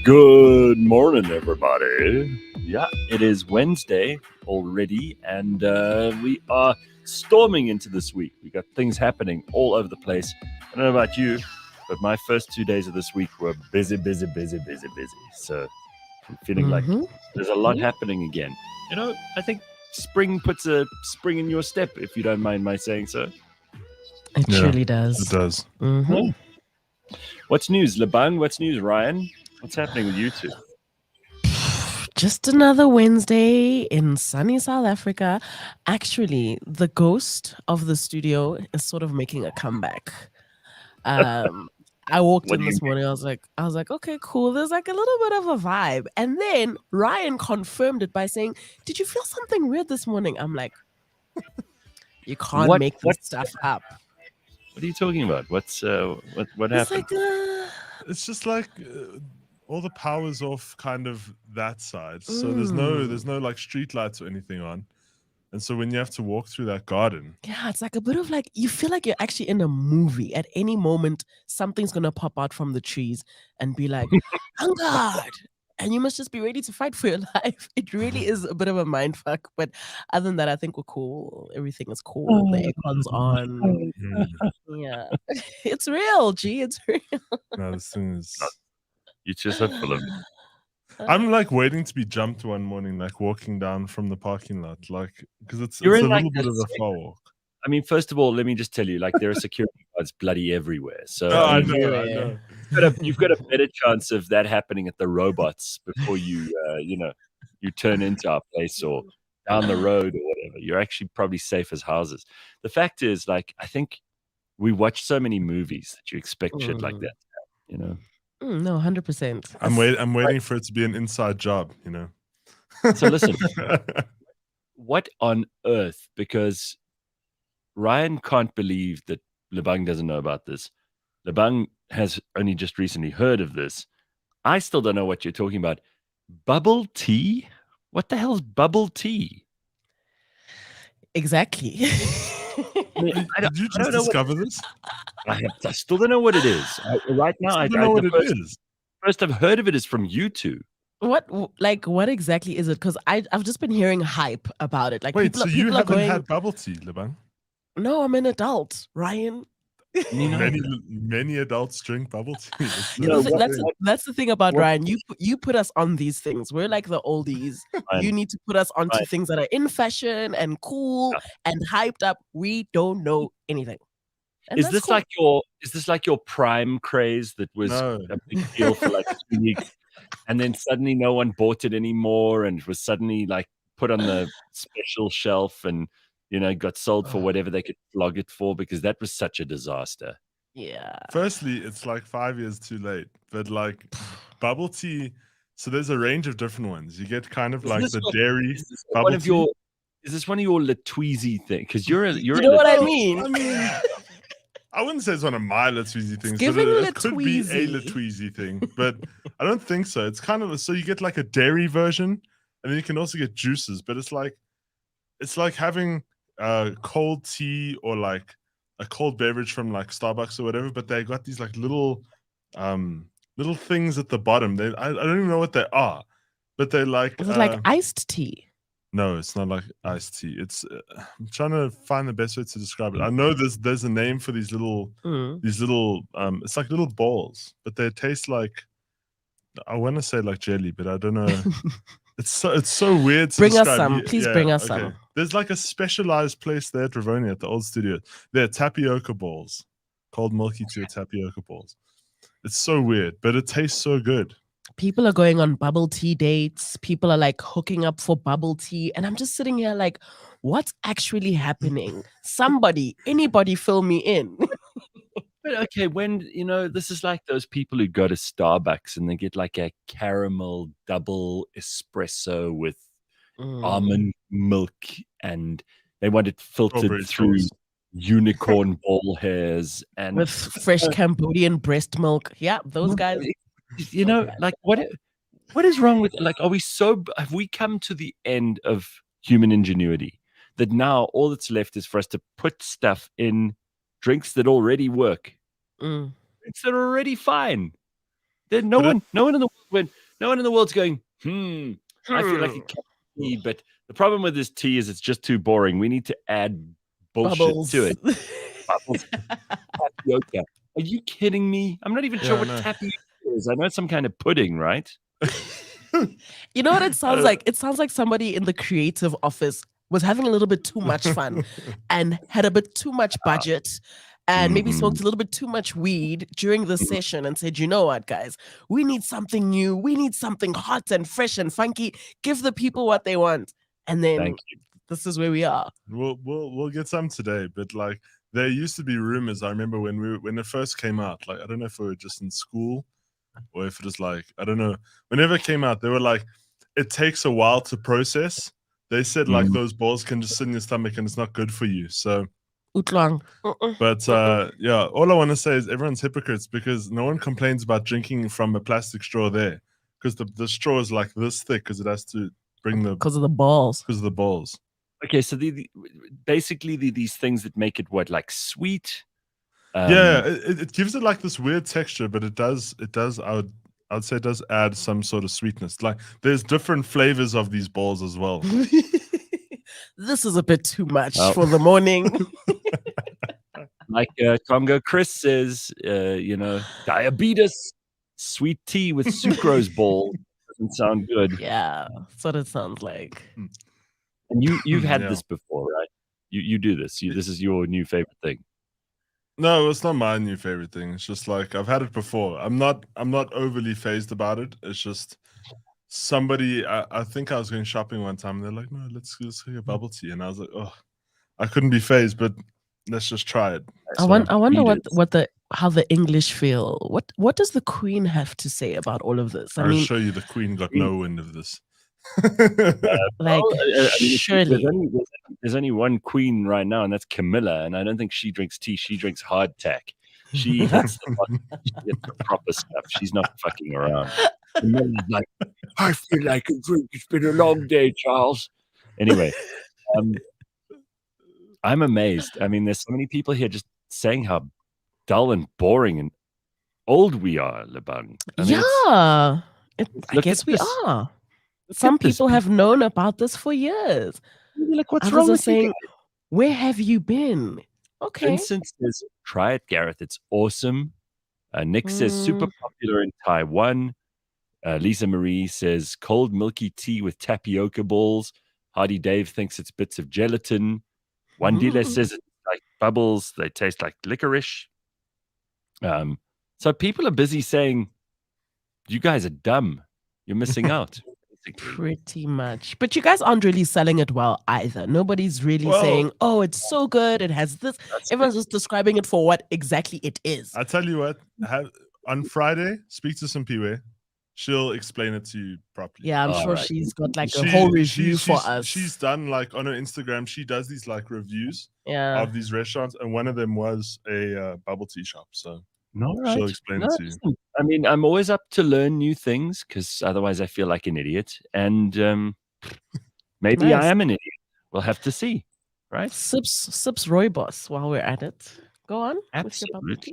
Good morning, everybody. Yeah, it is Wednesday already, and we are storming into this week. We got things happening all over the place. I don't know about you, but my first 2 days of this week were busy. So I'm feeling like there's a lot happening again. You know, I think spring puts a spring in your step, if you don't mind my saying so. It truly does. It does. Yeah. What's news, Lebang? What's news, Ryan? What's happening with you two? Just another Wednesday in sunny South Africa. Actually, the ghost of the studio is sort of making a comeback. I walked in this morning. I was like, okay, cool. There's like a little bit of a vibe. And then Ryan confirmed it by saying, "Did you feel something weird this morning?" I'm like, you can't make this stuff up. What are you talking about? What happened? It's just like all the power's off kind of that side. So there's no like street lights or anything on. And so when you have to walk through that garden. Yeah, it's like a bit of like, you feel like you're actually in a movie. At any moment, something's going to pop out from the trees and be like, "On guard!" And you must just be ready to fight for your life. It really is a bit of a mind fuck. But other than that, I think we're cool. Everything is cool. The aircon's on. Yeah. It's real, G. It's real. No, this thing is... You just are full of it. I'm like waiting to be jumped one morning, like walking down from the parking lot, like because it's a little bit of a far walk. I mean, first of all, let me just tell you, like there are security guards bloody everywhere. So I know. You've got a better chance of that happening at the robots before you, you turn into our place or down the road or whatever. You're actually probably safe as houses. The fact is, like, I think we watch so many movies that you expect shit like that, you know. No, 100%. I'm waiting for it to be an inside job, you know. So listen, what on earth? Because Ryan can't believe that Lebang doesn't know about this. Lebang has only just recently heard of this. I still don't know what you're talking about. Bubble tea? What the hell's bubble tea? Exactly. Did you just discover this? I still don't know what it is. Right now, I don't know what it is. First I've heard of it is from you two. What exactly is it? Because I've just been hearing hype about it. Like, wait, so you haven't had bubble tea, Lebang? No, I'm an adult, Ryan. Many adults drink bubble tea. That's the thing about Ryan. You put us on these things. We're like the oldies. You need to put us onto things that are in fashion and cool and hyped up. We don't know anything. And is this like your prime craze that was a big deal for like 2 weeks, and then suddenly no one bought it anymore, and it was suddenly like put on the special shelf and got sold for whatever they could flog it for, because that was such a disaster. Yeah. Firstly, it's like 5 years too late, but like bubble tea. So there's a range of different ones. You get kind of like the dairy bubble tea. Is this one of your Latweezy thing? Because you're you know what I mean. I wouldn't say it's one of my Latweezy things, but it could be a Latweezy thing, but I don't think so. It's kind of so you get like a dairy version, and then you can also get juices. But it's like having cold tea or like a cold beverage from like Starbucks or whatever. But they got these like little things at the bottom. I don't even know what they are, but they're like. Is it like iced tea? No, it's not like iced tea. It's I'm trying to find the best way to describe it. I know there's a name for these little it's like little balls, but they taste like, I want to say like jelly, but I don't know. it's so weird to bring describe. Us some. Please bring us some. There's like a specialized place there at Rivonia at the old studio. They're tapioca balls, cold milky tea tapioca balls. It's so weird, but it tastes so good. People are going on bubble tea dates. People are like hooking up for bubble tea. And I'm just sitting here like, what's actually happening? Anybody fill me in. But okay, when, this is like those people who go to Starbucks and they get like a caramel double espresso with almond milk, and they want it filtered through unicorn ball hairs and with fresh Cambodian breast milk. Yeah, those guys. Like what is wrong with, like, have we come to the end of human ingenuity that now all that's left is for us to put stuff in drinks that already work, drinks that are already fine? No one in the world when no one in the world's going, I feel like a cup of tea, but the problem with this tea is it's just too boring. We need to add bullshit to it. Bubbles. Tapioca. Are you kidding me? I'm not even sure what tapioca is. I know it's some kind of pudding, right? You know what it sounds like? It sounds like somebody in the creative office was having a little bit too much fun and had a bit too much budget and maybe smoked a little bit too much weed during the session and said, you know what, guys, we need something new. We need something hot and fresh and funky. Give the people what they want. And then this is where we are. We'll get some today, but like there used to be rumors. I remember when it first came out, like I don't know if we were just in school or if it was like, I don't know, whenever it came out, they were like, it takes a while to process. They said like those balls can just sit in your stomach and it's not good for you. So, but yeah, all I want to say is everyone's hypocrites because no one complains about drinking from a plastic straw there because the straw is like this thick because it has to bring because of the balls. Because of the balls. Okay, so basically these things that make it what, like sweet? It gives it like this weird texture, but it does I'd say it does add some sort of sweetness. Like there's different flavors of these balls as well. This is a bit too much for the morning. Like Congo Chris says, diabetes, sweet tea with sucrose ball doesn't sound good. Yeah, that's what it sounds like. And you've had this before, right? You do this. This is your new favorite thing. No, it's not my new favorite thing. It's just like I've had it before. I'm not overly phased about it. It's just somebody. I think I was going shopping one time. And they're like, "No, let's get a bubble tea," and I was like, "Oh, I couldn't be phased, but let's just try it." I wonder how the English feel. What does the Queen have to say about all of this? I'll show you. The Queen got no wind of this. Surely there's only one queen right now, and that's Camilla. And I don't think she drinks tea. She drinks hardtack. She hits the proper stuff. She's not fucking around. Camilla's like, I feel like a drink. It's been a long day, Charles. Anyway, I'm amazed. I mean, there's so many people here just saying how dull and boring and old we are, Leban. I guess we are. Some people have known about this for years. Like, what's wrong with saying? Where have you been? Okay. Vincent says, try it, Gareth. It's awesome. Nick says, super popular in Taiwan. Lisa Marie says, cold milky tea with tapioca balls. Hardy Dave thinks it's bits of gelatin. Wandile says it's like bubbles. They taste like licorice. So people are busy saying, you guys are dumb. You're missing out. Pretty much. But you guys aren't really selling it well either. Nobody's really saying, oh, it's so good. It has this. Everyone's just describing it for what exactly it is. I tell you what, on Friday, speak to Simpiwe. She'll explain it to you properly. Yeah, I'm sure she's got like a whole review for us. She's done like on her Instagram, she does these like reviews of these restaurants. And one of them was a bubble tea shop. So she'll explain it to you. I mean, I'm always up to learn new things because otherwise I feel like an idiot. And maybe I am an idiot. We'll have to see, right? Sips Rooibos while we're at it. Go on. Absolutely.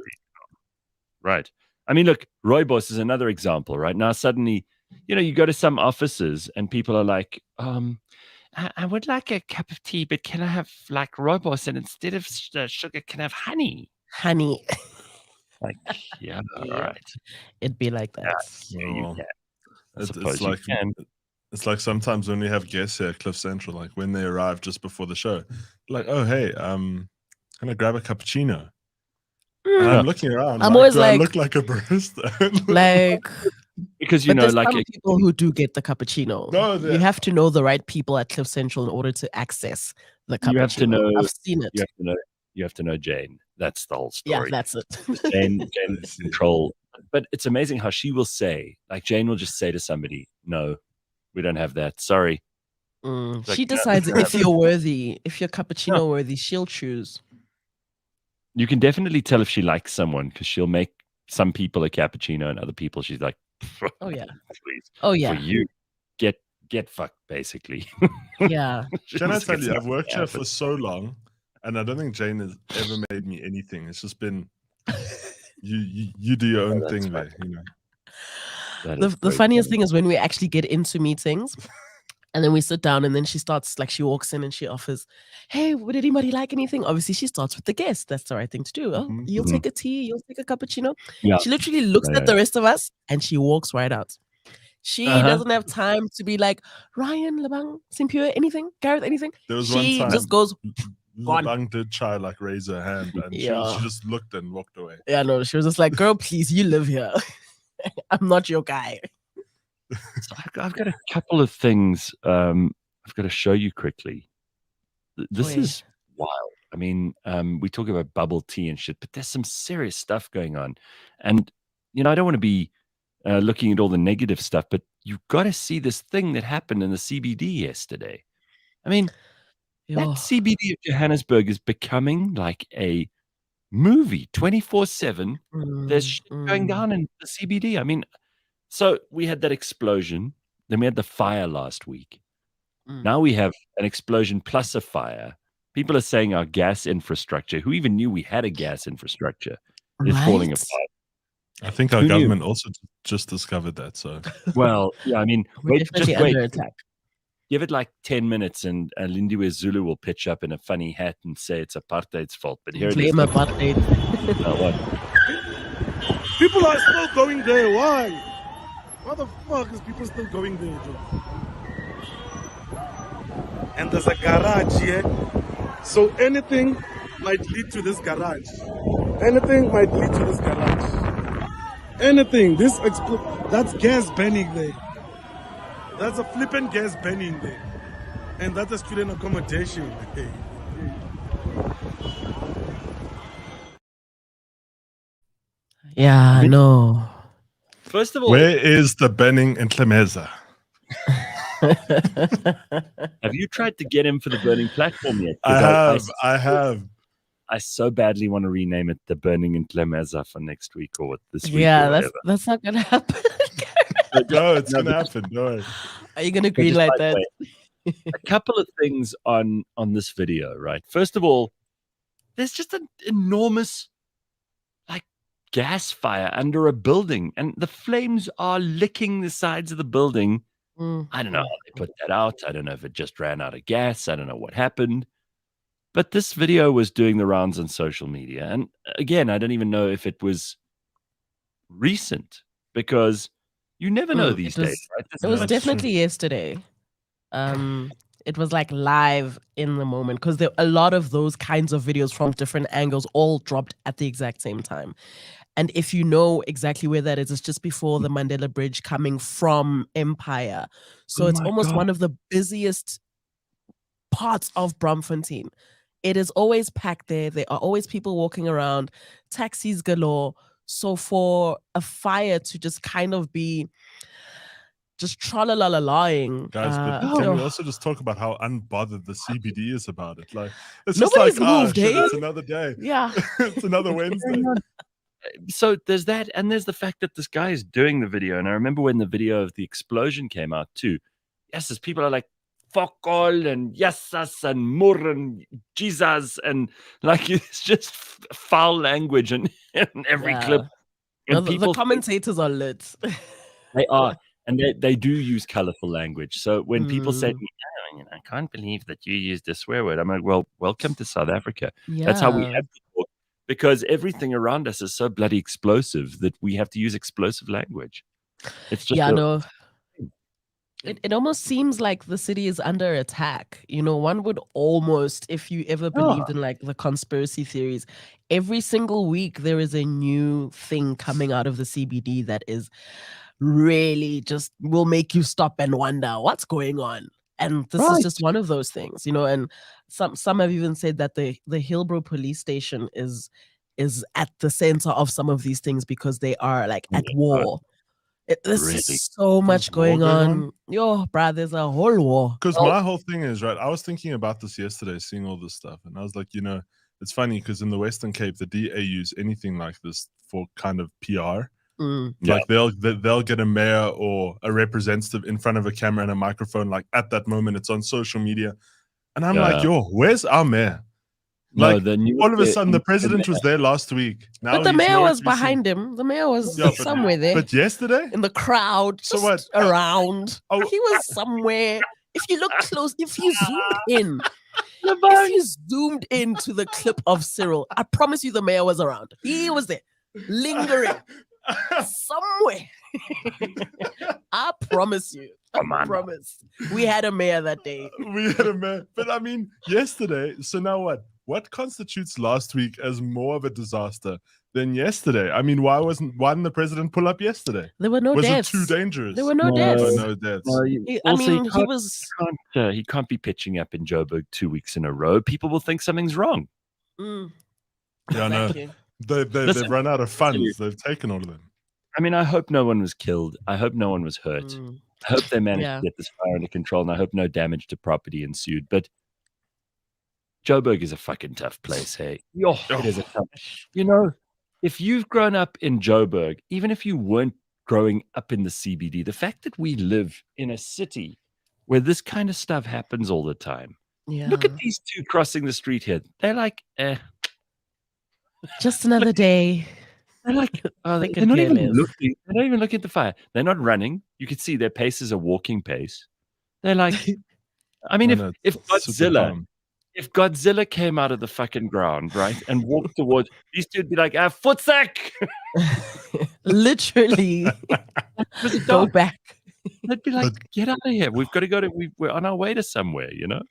Right. I mean, look, Rooibos is another example, right? Now, suddenly, you go to some offices and people are like, I would like a cup of tea, but can I have like Rooibos and instead of sugar, can I have honey? Honey. Like, yeah, all right. It'd be like that. It's like sometimes when we have guests here at Cliff Central, like when they arrive just before the show, like, oh, hey, can I grab a cappuccino? And I'm looking around. I'm always like, I look like a barista. Like, because there's some people who do get the cappuccino. No, you have to know the right people at Cliff Central in order to access the cappuccino. You have to know. I've seen it. You have to know Jane. That's the whole story. Yeah, that's it. Jane control. But it's amazing how she will say, like Jane will just say to somebody, no, we don't have that. Sorry. Like, she decides if you're worthy, if you're cappuccino worthy, she'll choose. You can definitely tell if she likes someone because she'll make some people a cappuccino and other people she's like, oh yeah, please. Oh yeah. For you, get fucked basically. Yeah. Can I tell you, I've worked here for so long. And I don't think Jane has ever made me anything. It's just been you do your own thing there, The funniest thing is when we actually get into meetings. And then we sit down and then she starts, like, she walks in and she offers, hey, would anybody like anything? Obviously, she starts with the guest. That's the right thing to do. Oh, you'll take a tea, you'll take a cappuccino. Yeah. She literally looks at the rest of us and she walks right out. She doesn't have time to be like, Ryan, Labang, Simpure, anything? Gareth, anything? There was she one time just goes, Labang did try, like, raise her hand and she just looked and walked away. Yeah, no, she was just like, girl, please, you live here. I'm not your guy. So I've got a couple of things I've got to show you quickly. This is wild. I mean, we talk about bubble tea and shit, but there's some serious stuff going on. And, you know, I don't want to be looking at all the negative stuff, but you've got to see this thing that happened in the CBD yesterday. I mean, that CBD of Johannesburg is becoming like a movie 24/7. There's shit going down in the CBD. I mean, so we had that explosion. Then we had the fire last week. Now we have an explosion plus a fire. People are saying our gas infrastructure, who even knew we had a gas infrastructure, is falling apart. I think our government also just discovered that. So, well, yeah, I mean, just wait. Under attack. Give it like 10 minutes and Lindiwe Zulu will pitch up in a funny hat and say it's apartheid's fault. But here it is. Apartheid. People are still going there. Why? What the fuck is people still going there, Joe? And there's a garage here. So anything might lead to this garage. Anything might lead to this garage. Anything. That's gas burning there. That's a flipping gas burning there. And that's a student accommodation. Yeah, no. First of all, where is the burning in Tlemeza? Have you tried to get him for the burning platform yet? I have. I so badly want to rename it the Burning in Tlemeza for next week or this week. Yeah, that's not gonna happen. No, it's gonna happen. No. Are you gonna green like that? A couple of things on this video, right? First of all, there's just an enormous gas fire under a building, and the flames are licking the sides of the building. I don't know how they put that out. I don't know if it just ran out of gas. I don't know what happened. But this video was doing the rounds on social media. And again, I don't even know if it was recent because you never know these days, right? It was definitely yesterday. It was like live in the moment because there a lot of those kinds of videos from different angles all dropped at the exact same time. And if you know exactly where that is, it's just before the Mandela Bridge coming from Empire. So it's almost one of the busiest parts of Braamfontein. It is always packed there. There are always people walking around, taxis galore. So for a fire to just kind of be just tra-la-la-la-lying. Guys, but can we also just talk about how unbothered the CBD is about it? Like, it's Nobody's just like, moved, eh? It's another day. Yeah. It's another Wednesday. So there's that, and there's the fact that this guy is doing the video. And I remember when the video of the explosion came out too. Yes, as people are like, fuck all, and yesas, and mur, and Jesus, and like it's just foul language in every clip. And the commentators are lit. They are. And they do use colorful language. So when people say, oh, I can't believe that you used a swear word, I'm like, well, welcome to South Africa. Yeah. That's how we have to talk. Because everything around us is so bloody explosive that we have to use explosive language. It's just It almost seems like the city is under attack. You know, one would almost, if you ever believed in like the conspiracy theories, every single week there is a new thing coming out of the CBD that is really just will make you stop and wonder what's going on. And this is just one of those things, you know, and some have even said that the Hillbrow police station is at the center of some of these things because they are like at war. There's just so much going on. Yo, bruh, there's a whole war. Because my whole thing is, right, I was thinking about this yesterday, seeing all this stuff. And I was like, you know, it's funny because in the Western Cape, the DA use anything like this for kind of PR. Like they'll get a mayor or a representative in front of a camera and a microphone. Like at that moment, it's on social media. And I'm like, yo, where's our mayor? No, Like the new all of a sudden, the president was there last week. Now But the he's mayor nowhere was to be seen. behind him. The mayor was Yeah, somewhere there But yesterday, in the crowd, So just what? around. Oh. He was somewhere. If you look close, if you zoomed in, The if you zoomed into the clip of Cyril, I promise you the mayor was around. He was there, lingering somewhere. I promise you. Come I on. promise. We had a mayor that day. we had a man. But I mean, yesterday. So now what? What constitutes last week as more of a disaster than yesterday? I mean, why didn't the president pull up yesterday? There were no Was deaths. it too dangerous? There were no No. deaths. Oh, no deaths. No, I mean, he he can't be pitching up in Joburg 2 weeks in a row. People will think something's wrong. Yeah, no. Thank you. They've run out of funds. They've taken all of them. I mean, I hope no one was killed. I hope no one was hurt. I hope they managed Yeah. to get this fire under control, and I hope no damage to property ensued. But Joburg is a fucking tough place, hey? It is a tough. You know, if you've grown up in Joburg, even if you weren't growing up in the CBD, the fact that we live in a city where this kind of stuff happens all the time. Yeah. Look at these two crossing the street here. They're like, Just another day. They're like, They they're could not care even less. looking. They're not even looking at the fire. They're not running. You can see their pace is a walking pace. They're like, I mean, No, if it's super calm. if Godzilla came out of the fucking ground, right, and walked towards these two, would be like, footsack. Literally. Go back. They'd be like, get out of here. We've got to go to. We're on our way to somewhere. You know.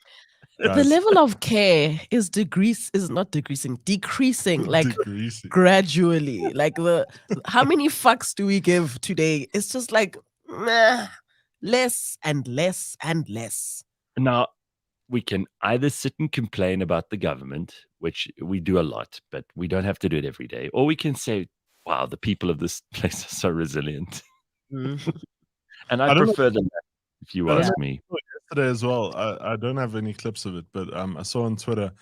The Guys, level of care is decreasing like decreasing. gradually. Like how many fucks do we give today? It's just like less and less and less. Now, we can either sit and complain about the government, which we do a lot, but we don't have to do it every day, or we can say, wow, the people of this place are so resilient. And I don't know- prefer the latter, if you ask me. Yesterday as well. I don't have any clips of it, but I saw on Twitter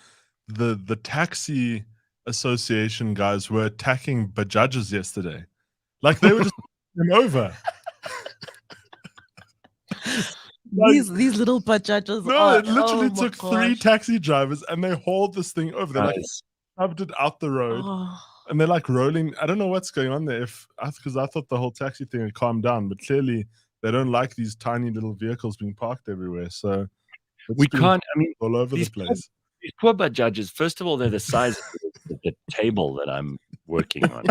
the taxi association guys were attacking Bajajs yesterday. Like they were just them over. These little Bajajs. No, it literally my took 3 gosh. taxi drivers and they hauled this thing over. They like Guys, shoved it out the road Oh. and they're like rolling. I don't know what's going on there. Because I thought the whole taxi thing had calmed down, but clearly they don't like these tiny little vehicles being parked everywhere. So we it's been can't. I mean, all over the these place. these poor Bajajs. First of all, they're the size of the table that I'm working on.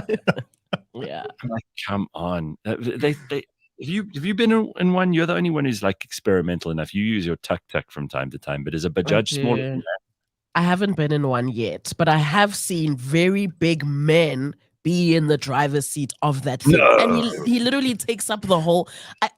Yeah. I'm like, come on. They have you been in one? You're the only one who's like experimental enough. You use your tuk-tuk from time to time, but is a Bajaj smaller than that? I haven't been in one yet, but I have seen very big men be in the driver's seat of that thing. No. And he literally takes up the whole.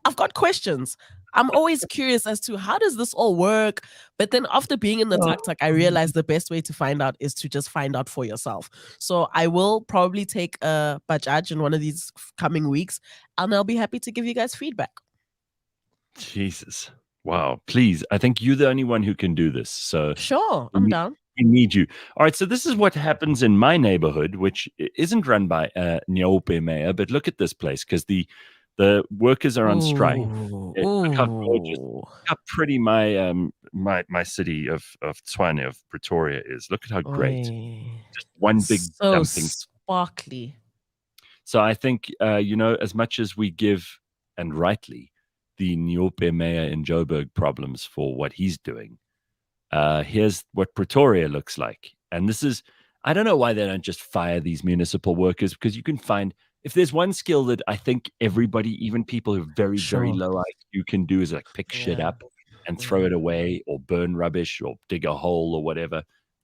I've got questions. I'm always curious as to how does this all work? But then after being in the tuk-tuk, I realized the best way to find out is to just find out for yourself. So I will probably take a Bajaj in one of these coming weeks, and I'll be happy to give you guys feedback. Jesus. Wow. Please. I think you're the only one who can do this. So Sure, I'm down. we need you. All right. So this is what happens in my neighborhood, which isn't run by Nyope Mayor, but look at this place because the workers are on strike. Look how gorgeous, how pretty my my city of Tshwane, of Pretoria is. Look at how great. Just one big so dumping. sparkly. So I think, as much as we give, and rightly, the Nyope Mayor in Joburg problems for what he's doing, here's what Pretoria looks like. And this is, I don't know why they don't just fire these municipal workers, because you can find, if there's one skill that I think everybody, even people who are very, very low IQ can do, is like pick shit up and throw it away, or burn rubbish, or dig a hole, or whatever.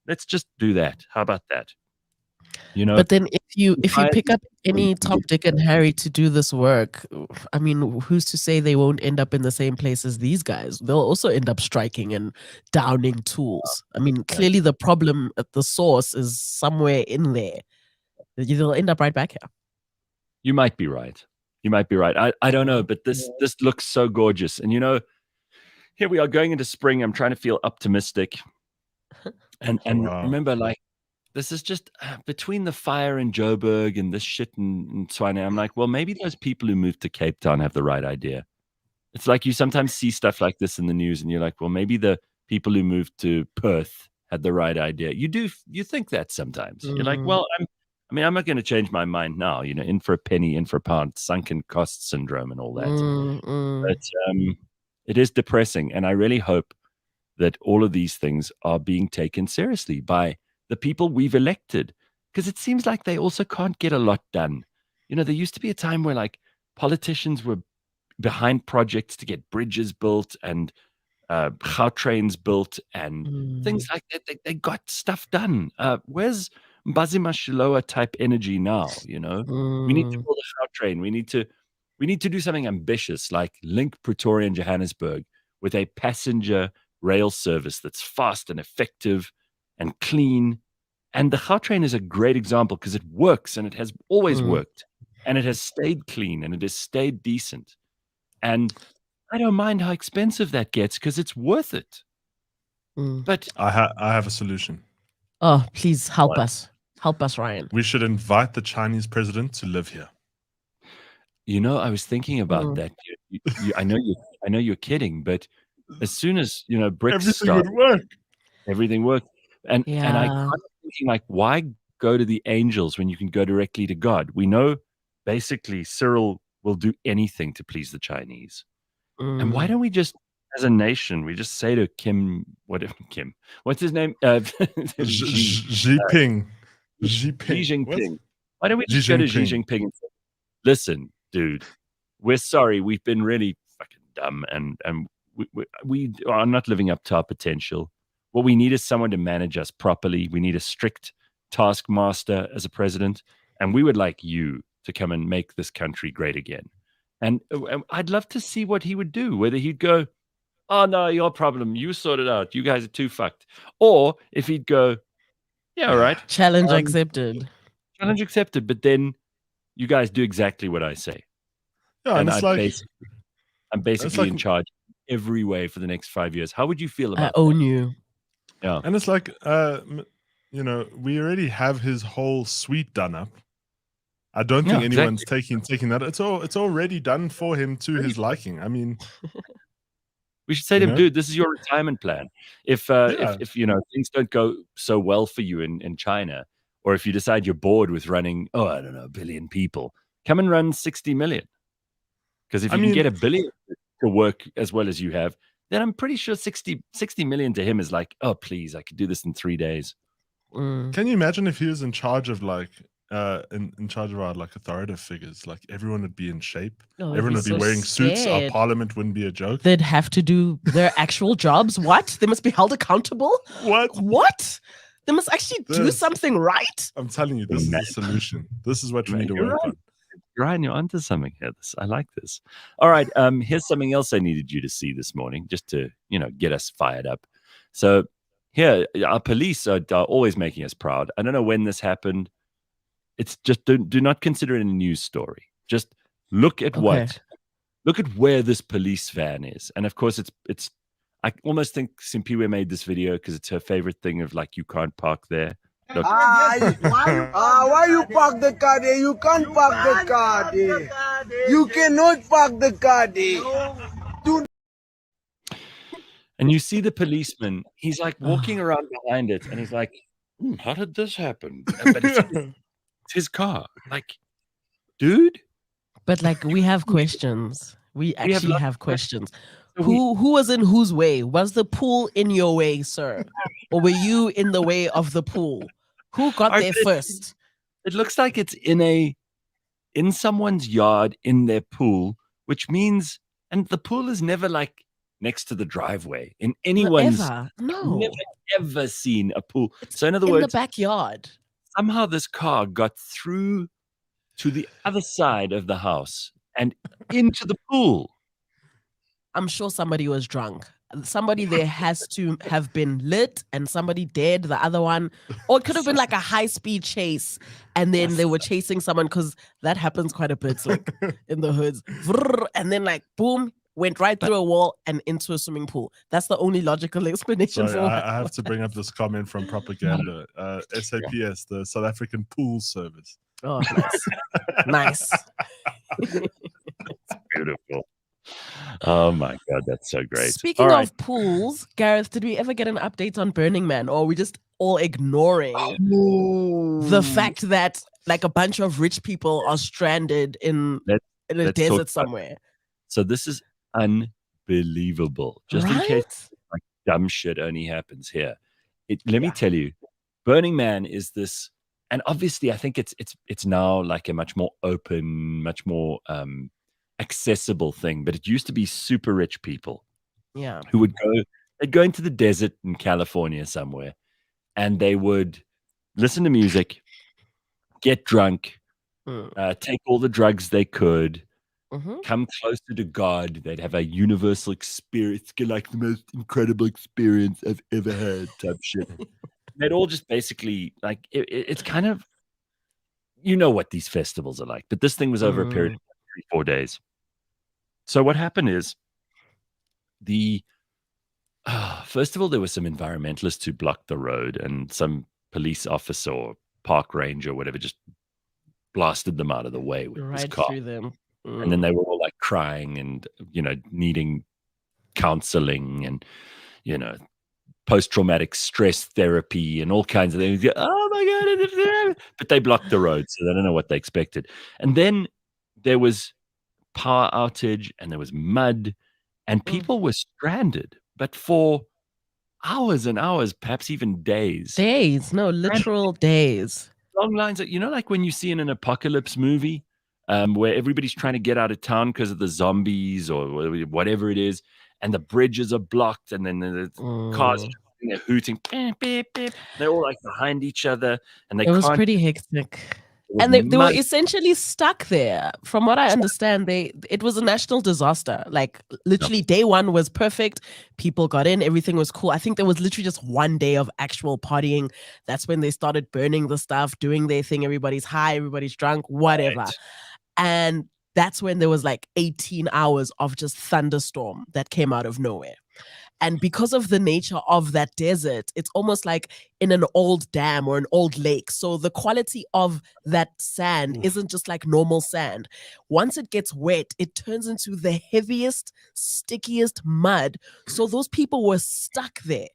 Let's just do that. How about that? But then if you pick up any Tom, Dick, and Harry to do this work, I mean, who's to say they won't end up in the same place as these guys? They'll also end up striking and downing tools. I mean, clearly the problem at the source is somewhere in there. They'll end up right back here. You might be right. You might be right. I don't know, but this looks so gorgeous. And here we are going into spring. I'm trying to feel optimistic. And remember, like, this is just between the fire in Joburg and this shit in Tshwane. I'm like, well, maybe those people who moved to Cape Town have the right idea. It's like you sometimes see stuff like this in the news and you're like, well, maybe the people who moved to Perth had the right idea. You think that sometimes. You're like, well, I'm not going to change my mind now. In for a penny, in for a pound, sunken cost syndrome, and all that. But it is depressing, and I really hope that all of these things are being taken seriously by the people we've elected, because it seems like they also can't get a lot done. There used to be a time where like politicians were behind projects to get bridges built and trains built and things like that. They got stuff done. Where's Mbazima Shilowa type energy now? We need to build a train. We need to do something ambitious, like link Pretoria and Johannesburg with a passenger rail service that's fast and effective and clean. And the Gautrain is a great example because it works, and it has always worked, and it has stayed clean, and it has stayed decent. And I don't mind how expensive that gets because it's worth it. But I have a solution. Oh, please help us. Help us, Ryan. We should invite the Chinese president to live here. I was thinking about that. I know you're kidding, but as soon as bricks start, everything worked. And I kind of thinking, like, why go to the angels when you can go directly to God? We know basically Cyril will do anything to please the Chinese. And why don't we just, as a nation, we just say to what's his name? Xi Jinping. Xi Jinping. Why don't we just go to Xi Jinping and say, listen, dude, we're sorry, we've been really fucking dumb, and we are not living up to our potential. What we need is someone to manage us properly. We need a strict taskmaster as a president, and we would like you to come and make this country great again. And I'd love to see what he would do, whether he'd go, oh, no, your problem, you sort it out, you guys are too fucked. Or if he'd go, yeah, all right. Challenge accepted. Challenge accepted, but then you guys do exactly what I say. Yeah, and I'm basically in charge every way for the next 5 years. How would you feel about I own you. Yeah. And it's like, we already have his whole suite done up. I don't think anyone's taking that. It's already done for him to his liking. I mean, we should say to him, dude, this is your retirement plan. If things don't go so well for you in China, or if you decide you're bored with running, a billion people, come and run 60 million. Because if you can get a billion to work as well as you have, then I'm pretty sure 60 million to him is like, oh, please, I could do this in 3 days. Can you imagine if he was in charge of in charge of our authoritative figures? Like, everyone would be in shape. Everyone would be wearing suits. Our parliament wouldn't be a joke. They'd have to do their actual jobs. What? They must be held accountable? What? They must actually do something right? I'm telling you, this is the solution. This is what we need to work on. Ryan, you're onto something here. I like this. All right, here's something else I needed you to see this morning, just to get us fired up. So here, our police are always making us proud. I don't know when this happened. It's just do not consider it a news story. Just look at where this police van is, and of course it's. I almost think Simpiwe made this video because it's her favorite thing of you can't park there. Look. Why you park the car there? You can't park the car there. You cannot park the car there. And you see the policeman, he's walking around behind it, and he's like, how did this happen? But it's his car. Dude? But we have questions. We actually have questions. Who was in whose way? Was the pool in your way, sir? Or were you in the way of the pool? Who got there first? It looks like it's in someone's yard in their pool, which means, and the pool is never next to the driveway in anyone's. Never ever seen a pool. So in other words, in the backyard. Somehow this car got through to the other side of the house and into the pool. I'm sure somebody was drunk. Somebody there has to have been lit, and somebody dared the other one. Or it could have been a high-speed chase, and then they were chasing someone, because that happens quite a bit in the hoods. And then boom, went right through a wall and into a swimming pool. That's the only logical explanation for it. I have to bring up this comment from propaganda. SAPS, the South African Pool Service. Oh, nice. Nice. Beautiful. Oh my God, that's so great. Speaking All right. of pools, Gareth, did we ever get an update on Burning Man, or are we just all ignoring the fact that like a bunch of rich people are stranded in a Let's desert talk somewhere? So this is unbelievable. Just in case Right? like dumb shit only happens here. Let me tell you, Burning Man is this, and obviously I think it's now like a much more open, much more accessible thing. But it used to be super rich people Yeah. who they'd go into the desert in California somewhere, and they would listen to music, get drunk, take all the drugs they could, come closer to God. They'd have a universal experience, like the most incredible experience I've ever had type shit. They'd all just basically like it's kind of, you know what these festivals are like, but this thing was over a period of 3-4 days. So what happened is first of all, there were some environmentalists who blocked the road, and some police officer or park ranger or whatever just blasted them out of the way with his Right car. through them. And then they were all like crying and, needing counseling and, post-traumatic stress therapy and all kinds of things. Oh my God. But they blocked the road, so they don't know what they expected. And then there was power outage and there was mud and people were stranded, but for hours and hours, perhaps even days. Days. No, literal days. Long lines that, like when you see in an apocalypse movie, where everybody's trying to get out of town because of the zombies or whatever it is, and the bridges are blocked, and then the cars are they're hooting, beep, beep, beep. They're all like behind each other, and it was pretty hectic. And they were essentially stuck there. From what I understand, it was a national disaster. Like literally day one was perfect. People got in, everything was cool. I think there was literally just one day of actual partying. That's when they started burning the stuff, doing their thing. Everybody's high, everybody's drunk, whatever. Right. And that's when there was like 18 hours of just thunderstorm that came out of nowhere. And because of the nature of that desert, it's almost like in an old dam or an old lake. So the quality of that sand isn't just like normal sand. Once it gets wet, it turns into the heaviest, stickiest mud. So those people were stuck there.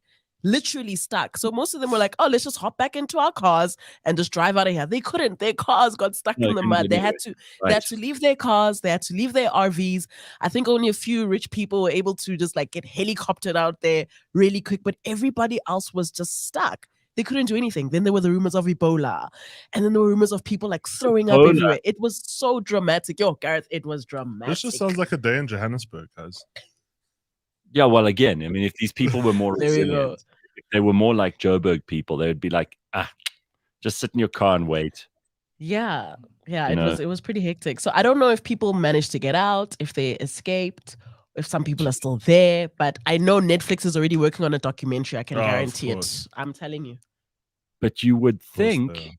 Literally stuck. So most of them were like, oh, let's just hop back into our cars and just drive out of here. They couldn't. Their cars got stuck in the mud. They had to leave their cars. They had to leave their RVs. I think only a few rich people were able to just like get helicoptered out there really quick, but everybody else was just stuck. They couldn't do anything. Then there were the rumors of Ebola. And then there were rumors of people like throwing up everywhere. It was so dramatic. Yo, Gareth, it was dramatic. This just sounds like a day in Johannesburg, guys. Yeah, well, again, I mean, if these people were more resilient, if they were more like Joburg people, they would be like, just sit in your car and wait. Yeah. It was pretty hectic. So I don't know if people managed to get out, if they escaped, if some people are still there. But I know Netflix is already working on a documentary. I can guarantee it. I'm telling you. But you would think,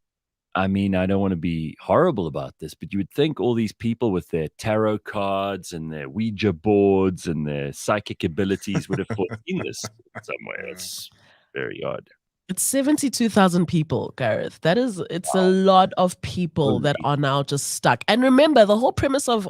I mean, I don't want to be horrible about this, but you would think all these people with their tarot cards and their Ouija boards and their psychic abilities would have foreseen this somewhere. It's very odd. It's 72,000 people, Gareth. It's a lot of people that are now just stuck. And remember, the whole premise of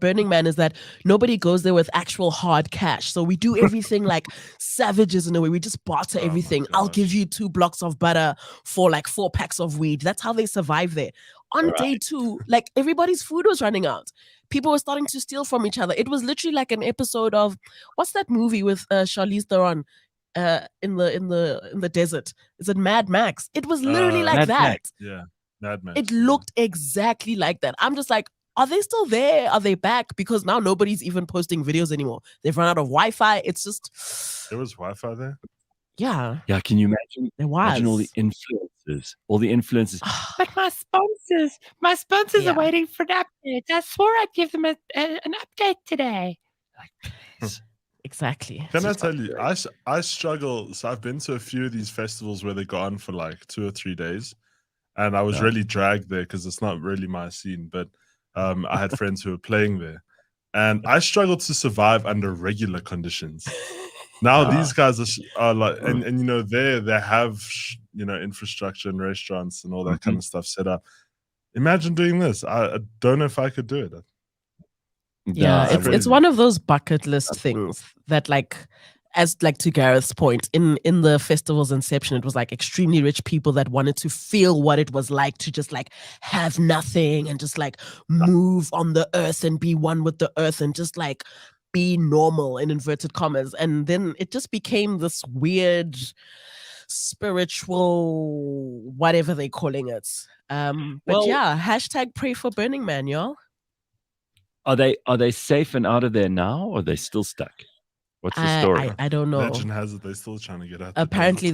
Burning Man is that nobody goes there with actual hard cash. So we do everything like savages in a way. We just barter everything. I'll give you 2 blocks of butter for like 4 packs of weed. That's how they survive there. On day 2, like everybody's food was running out. People were starting to steal from each other. It was literally like an episode of, what's that movie with Charlize Theron? In the desert. Is it Mad Max? It was literally like that. Max. Yeah, Mad Max. It looked exactly like that. I'm just like, are they still there? Are they back? Because now nobody's even posting videos anymore. They've run out of Wi-Fi. It's just there was Wi-Fi there. Yeah. Can you imagine? Imagine all the influencers. But my sponsors are waiting for an update. I swore I'd give them an update today. Like, please. Exactly. Can I tell you, I struggle. So I've been to a few of these festivals where they go on for like 2 or 3 days, and I was really dragged there because it's not really my scene. But I had friends who were playing there, and I struggled to survive under regular conditions. Now these guys are like, and they have infrastructure and restaurants and all that kind of stuff set up. Imagine doing this. I don't know if I could do it. Yeah, Nah, it's one of those bucket list things that as to Gareth's point, in the festival's inception, it was like extremely rich people that wanted to feel what it was like to just have nothing and just move on the earth and be one with the earth and just be normal in inverted commas. And then it just became this weird spiritual whatever they're calling it. But yeah, hashtag pray for Burning Man, y'all. Are they safe and out of there now, or are they still stuck? What's the story? I don't know. Legend has it they're still trying to get out. Apparently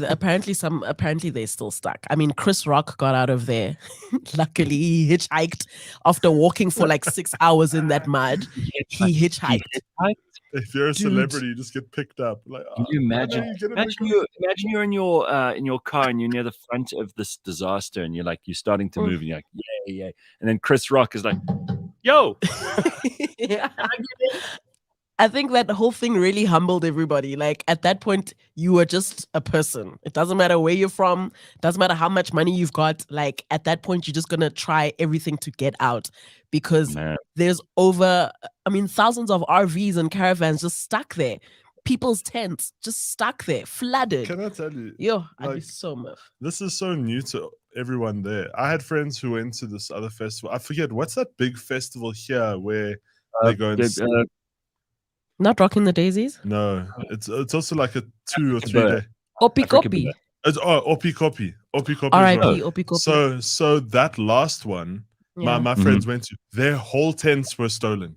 they're still stuck. I mean, Chris Rock got out of there. Luckily, he hitchhiked after walking for 6 hours in that mud. He hitchhiked. If you're a celebrity, you just get picked up. Can you imagine? Imagine you're in your car and you're near the front of this disaster, and you're starting to move, and you're like, yeah, and then Chris Rock is like, yo. Yeah. I think that the whole thing really humbled everybody. At that point, you were just a person. It doesn't matter where you're from. It doesn't matter how much money you've got. At that point, you're just going to try everything to get out because there's thousands of RVs and caravans just stuck there. People's tents just stuck there, flooded. Can I tell you? Yo, I'd be so miffed. This is so new to everyone there. I had friends who went to this other festival. I forget, what's that big festival here where they go and... Not Rocking the Daisies? No, it's also a 2 or 3 day. Opikopi. It's Opikopi. R.I.P. Opikopi. So that last one, my friends went to. Their whole tents were stolen.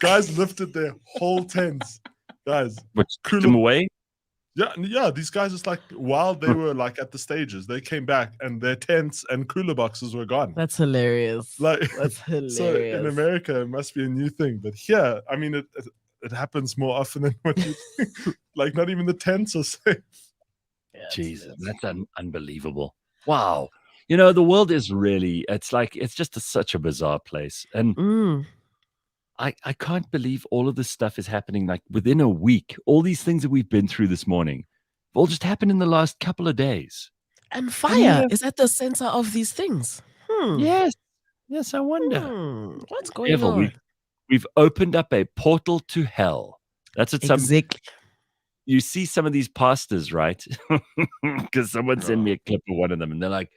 Guys lifted their whole tents. Guys, took them away. Yeah. These guys just while they were at the stages, they came back and their tents and cooler boxes were gone. That's hilarious. That's hilarious. So in America, it must be a new thing, but here, I mean, it happens more often than what you think. Not even the tents are safe. Yeah, Jesus, that's unbelievable. Wow. The world is really, it's just such a bizarre place. And I can't believe all of this stuff is happening within a week. All these things that we've been through this morning all just happened in the last couple of days. And fire is at the center of these things. Yes, I wonder. What's going on? We've opened up a portal to hell. That's what exactly. You see some of these pastors, right? Because someone sent me a clip of one of them, and they're like,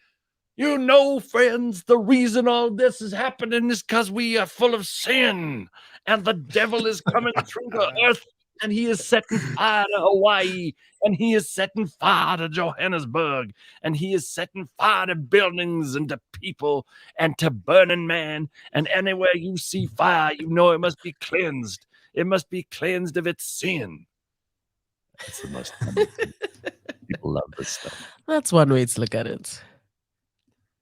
friends, the reason all this is happening is because we are full of sin, and the devil is coming through the earth, and he is setting fire to Hawaii, and he is setting fire to Johannesburg, and he is setting fire to buildings and to people and to Burning Man, and anywhere you see fire, it must be cleansed. It must be cleansed of its sin. It's the most fun thing. People love this stuff. That's one way to look at it.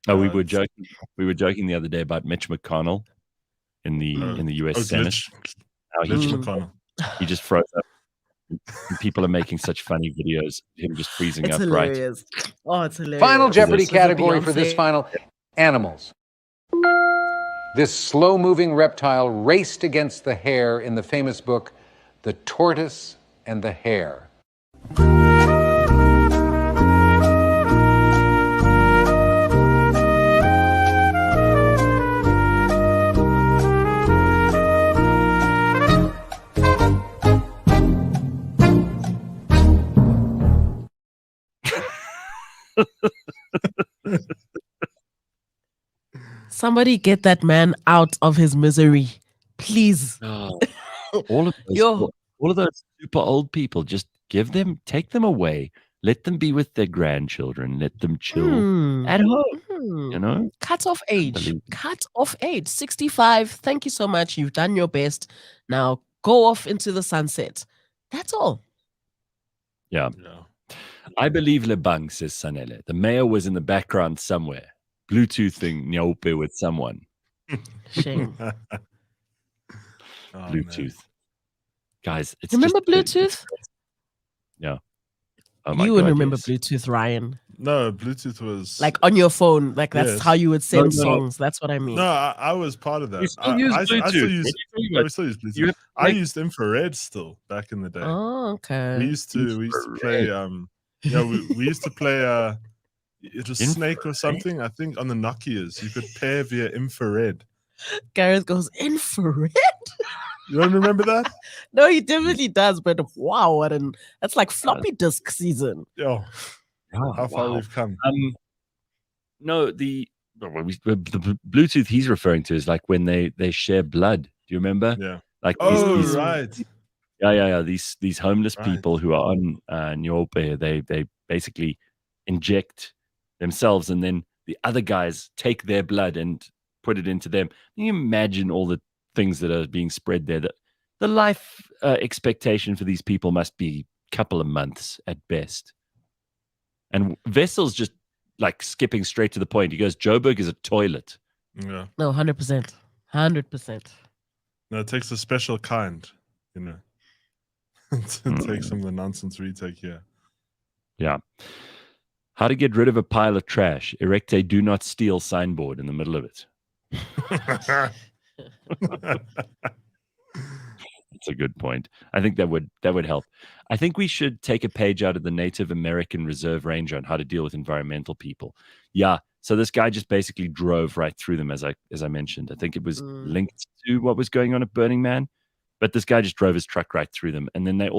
Oh, we were joking. We were joking the other day about Mitch McConnell in the U.S. Senate. Mitch McConnell. He just froze up. And people are making such funny videos of him just freezing up. Hilarious. Right? Oh, it's hilarious. Final Jeopardy category for this final: animals. This slow-moving reptile raced against the hare in the famous book, The Tortoise and the Hare. Somebody get that man out of his misery, please. Oh, all of those super old people, just take them away. Let them be with their grandchildren. Let them chill at home. Cut off age. 65. Thank you so much. You've done your best. Now go off into the sunset. That's all. Yeah. I believe Lebang, says Sanele. The mayor was in the background somewhere, Bluetoothing Nyope with someone. Shame. Bluetooth. Man. Guys, it's remember Bluetooth? Yeah. Oh my God, remember Bluetooth, Ryan? No, Bluetooth was on your phone. That's how you would send songs. That's what I mean. No, I was part of that. You still use Bluetooth. I still use Bluetooth. I used infrared still back in the day. Oh, okay. We used to play. We used to play. It was Snake or something. I think on the Nokias you could pair via infrared. Gareth goes, infrared? You don't remember that? No, he definitely does. But wow, that's like floppy disk season. Yo, how far we've come. No, the Bluetooth he's referring to is like when they share blood. Do you remember? Yeah. Like these right. Yeah. These homeless people who are on Nyobe, they basically inject themselves, and then the other guys take their blood and put it into them. Can you imagine all the things that are being spread there? The life expectation for these people must be a couple of months at best. And Vessel's just like skipping straight to the point. He goes, Joburg is a toilet. Yeah. No, 100%. 100%. No, it takes a special kind, you know, to take some of the nonsense we take here. Yeah. How to get rid of a pile of trash. Erect a do not steal signboard in the middle of it. That's a good point. I think that would help. I think we should take a page out of the Native American Reserve Ranger on how to deal with environmental people. Yeah. So this guy just basically drove right through them, as I mentioned. I think it was linked to what was going on at Burning Man, but this guy just drove his truck right through them, and then they're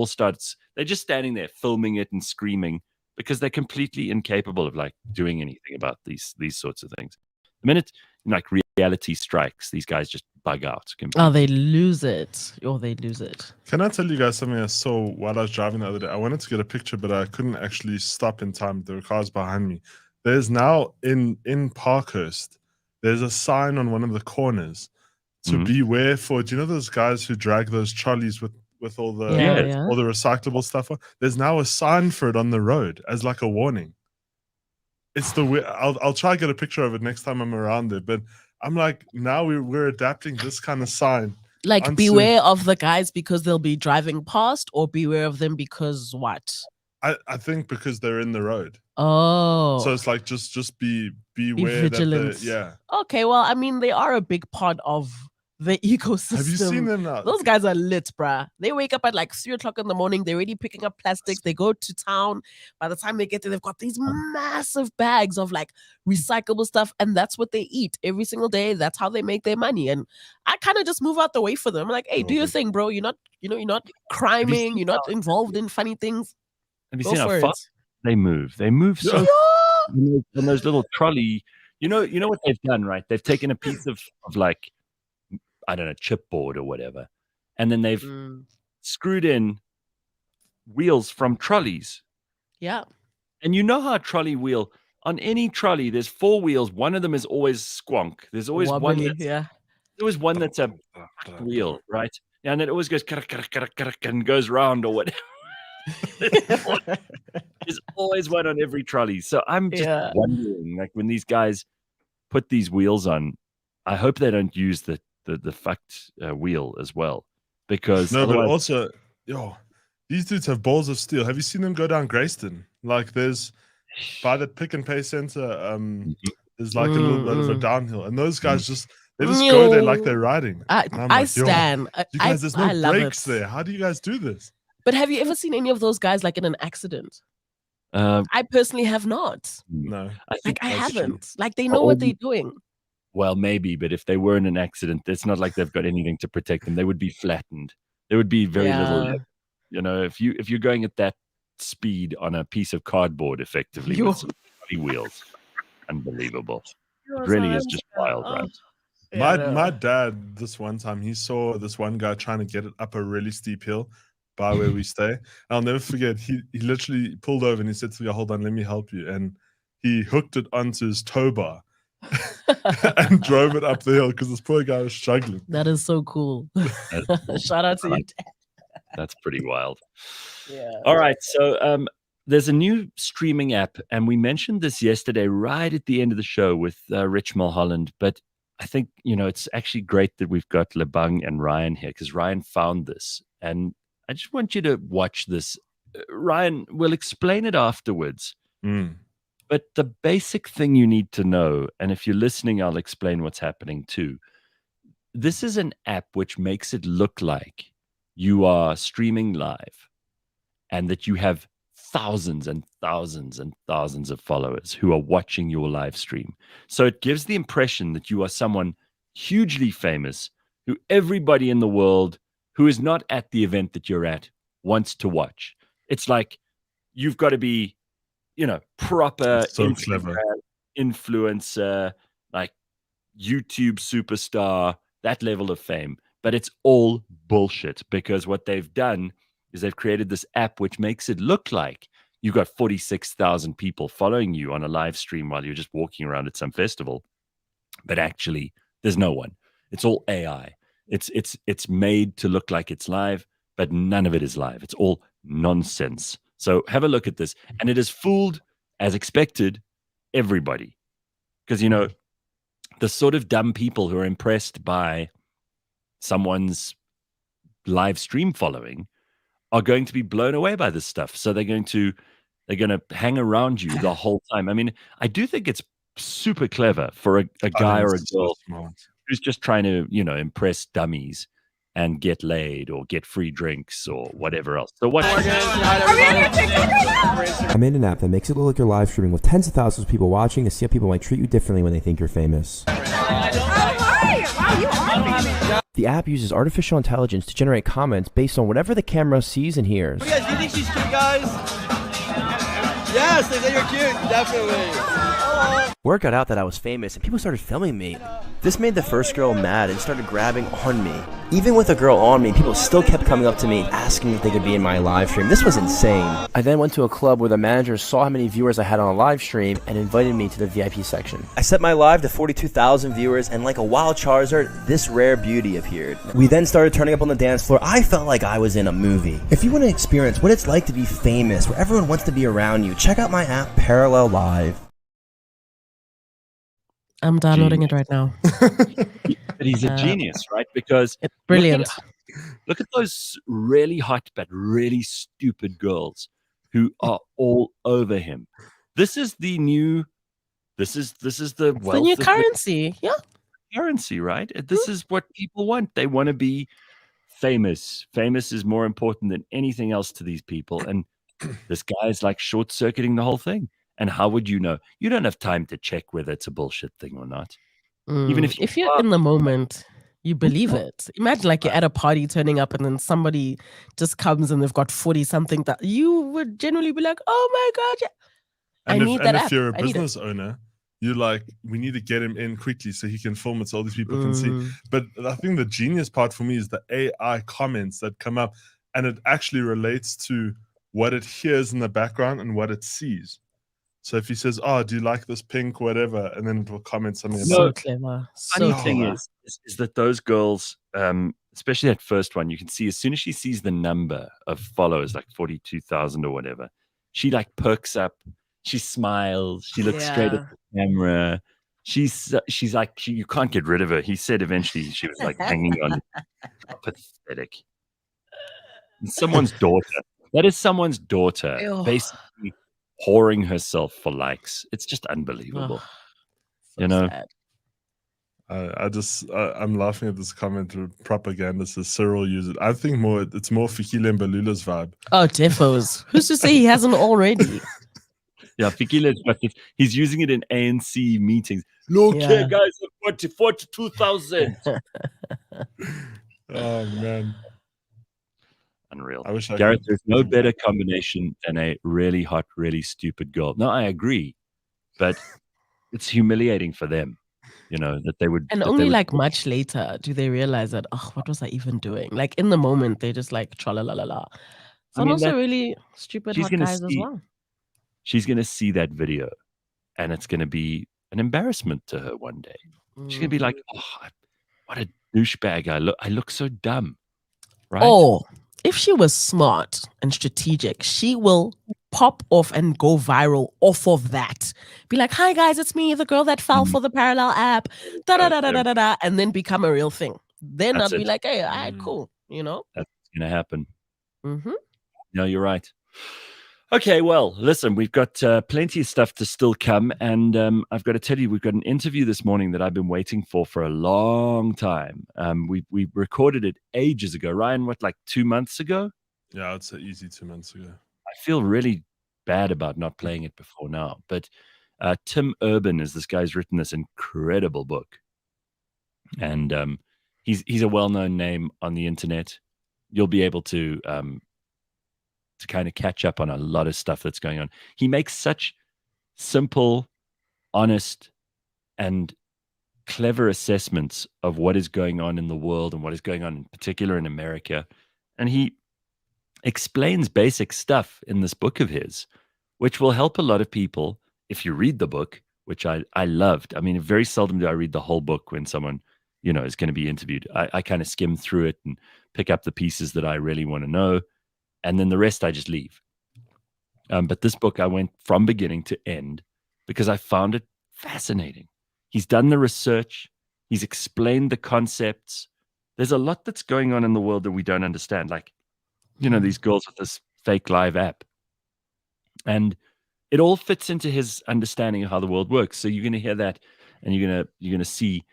just standing there filming it and screaming because they're completely incapable of like doing anything about these sorts of things. The minute like reality strikes, these guys just bug out completely. Oh, they lose it. They lose it. Can I tell you guys something I saw while I was driving the other day? I wanted to get a picture, but I couldn't actually stop in time. There were cars behind me. There's now in Parkhurst, there's a sign on one of the corners to beware for. Do you know those guys who drag those trolleys with all the all the recyclable stuff on? There's now a sign for it on the road as like a warning. It's I'll try to get a picture of it next time I'm around there. But I'm like, now we're adapting this kind of sign. Like beware of the guys because they'll be driving past, or beware of them because what? I think because they're in the road. Oh. So it's like just beware. Be vigilant. Okay, well, I mean, they are a big part of the ecosystem. Have you seen them now? Those guys are lit, bruh. They wake up at like 3 o'clock in the morning. They're already picking up plastics. They go to town. By the time they get there, they've got these massive bags of like recyclable stuff, and that's what they eat every single day. That's how they make their money. And I kind of just move out the way for them. I'm like, hey, do your thing, bro. You're not criming. You're not involved in funny things. Have you seen how fast they move? They move so on those little trolley. You know what they've done, right? They've taken a piece of like, I don't know, chipboard or whatever, and then they've screwed in wheels from trolleys. Yeah. And you know how a trolley wheel, on any trolley, there's 4 wheels. One of them is always squonk. There's always one that's a wheel, right? Yeah, and it always goes and goes round or whatever. There's always one on every trolley. So I'm just wondering, like, when these guys put these wheels on, I hope they don't use the fucked wheel as well, because but also, these dudes have balls of steel. Have you seen them go down Grayston? Like, there's by the Pick and Pay Center, there's like a little bit of a downhill, and those guys they just go there like they're riding. I stand. You guys, there's no brakes there. How do you guys do this? But have you ever seen any of those guys like in an accident? I personally have not. No, I haven't. True. Like, they know what they're doing. Well, maybe, but if they were in an accident, it's not like they've got anything to protect them. They would be flattened. There would be very little. You know, if you're going at that speed on a piece of cardboard, effectively with some wheels, unbelievable. It really is just wild, right? My dad, this one time, he saw this one guy trying to get it up a really steep hill by where we stay. I'll never forget, he literally pulled over and he said to me, hold on, let me help you. And he hooked it onto his tow bar and drove it up the hill because this poor guy was struggling. That is so cool. Shout out to you, Dad. That's pretty wild. Yeah. All right. So there's a new streaming app, and we mentioned this yesterday right at the end of the show with Rich Mulholland, but I think, it's actually great that we've got Lebang and Ryan here, because Ryan found this, and I just want you to watch this. Ryan will explain it afterwards. But the basic thing you need to know, and if you're listening, I'll explain what's happening too. This is an app which makes it look like you are streaming live and that you have thousands and thousands and thousands of followers who are watching your live stream. So it gives the impression that you are someone hugely famous who everybody in the world who is not at the event that you're at wants to watch. It's like you've got to be, proper So clever. influencer, like YouTube superstar, that level of fame. But it's all bullshit, because what they've done is they've created this app which makes it look like you've got 46,000 people following you on a live stream while you're just walking around at some festival. But actually, there's no one. It's all AI. It's made to look like it's live, but none of it is live. It's all nonsense. So have a look at this. And it has fooled, as expected, everybody. Because, the sort of dumb people who are impressed by someone's live stream following are going to be blown away by this stuff. So they're going to hang around you the whole time. I mean, I do think it's super clever for a guy or a girl who's just trying to, impress dummies and get laid or get free drinks or whatever else. So what? I made an app that makes it look like you're live streaming with tens of thousands of people watching to see how people might treat you differently when they think you're famous. The app uses artificial intelligence to generate comments based on whatever the camera sees and hears. Hey guys, do you think she's cute, guys? Yes, they say you're cute, definitely. Word got out that I was famous and people started filming me. This made the first girl mad and started grabbing on me. Even with a girl on me, people still kept coming up to me asking if they could be in my live stream. This was insane. I then went to a club where the manager saw how many viewers I had on a live stream and invited me to the VIP section. I set my live to 42,000 viewers, and like a wild Charizard, this rare beauty appeared. We then started turning up on the dance floor. I felt like I was in a movie. If you want to experience what it's like to be famous, where everyone wants to be around you, check out my app, Parallel Live. I'm downloading it right now. But he's a genius, right? Because it's brilliant. Look at those really hot but really stupid girls who are all over him. This is the new. This is the wealth. The new currency, yeah. Currency, right? This is what people want. They want to be famous. Famous is more important than anything else to these people, and this guy is like short-circuiting the whole thing. And how would you know? You don't have time to check whether it's a bullshit thing or not. Even if you're in the moment, you believe it. Imagine like you're at a party turning up and then somebody just comes and they've got 40-something that you would generally be like, oh my God. Yeah. And if you're a business owner, you're like, we need to get him in quickly so he can film it so all these people can see. But I think the genius part for me is the AI comments that come up, and it actually relates to what it hears in the background and what it sees. So if he says, "Oh, do you like this pink, whatever," and then it will comment something about so clever. Funny thing is that those girls, especially that first one, you can see as soon as she sees the number of followers, like 42,000 or whatever, she like perks up, she smiles, she looks straight at the camera. She's like, you can't get rid of her. He said eventually she was like hanging on. Pathetic. And someone's daughter. That is someone's daughter. Basically whoring herself for likes. It's just unbelievable. Sad. I'm laughing at this comment. Propaganda says Cyril use it. I think it's more Fikile Mbalula's vibe. Oh, defos. Who's to say he hasn't already? Yeah, Fikile's got this. He's using it in ANC meetings. Look here, guys, 42,000. Oh man. Unreal. I wish I Gareth, there's no better combination than a really hot, really stupid girl. No, I agree, but it's humiliating for them, that they would. And only like much later do they realize that, oh, what was I even doing? Like in the moment, they just like tra-la-la-la-la. Some also really stupid hot guys as well. She's going to see that video, and it's going to be an embarrassment to her one day. She's going to be like, oh, what a douchebag I look so dumb, right? Oh, if she was smart and strategic, she will pop off and go viral off of that. Be like, hi guys, it's me, the girl that fell for the Parallel app, da-da-da-da-da-da, and then become a real thing. Then I'll be like, hey, all right, cool, That's going to happen. Mm-hmm. No, you're right. Okay, well, listen, we've got plenty of stuff to still come, and I've got to tell you, we've got an interview this morning that I've been waiting for a long time. We recorded it ages ago. Ryan, like 2 months ago? Yeah, I'd say easy 2 months ago. I feel really bad about not playing it before now, but Tim Urban is this guy's written this incredible book, and he's a well-known name on the internet. you'll be able to kind of catch up on a lot of stuff that's going on. He makes such simple, honest, and clever assessments of what is going on in the world and what is going on in particular in America. And he explains basic stuff in this book of his, which will help a lot of people if you read the book, which I loved. I mean, very seldom do I read the whole book when someone, is going to be interviewed. I kind of skim through it and pick up the pieces that I really want to know. And then the rest I just leave. But this book, I went from beginning to end because I found it fascinating. He's done the research. He's explained the concepts. There's a lot that's going on in the world that we don't understand. Like, these girls with this fake live app. And it all fits into his understanding of how the world works. So you're going to hear that, and you're going to see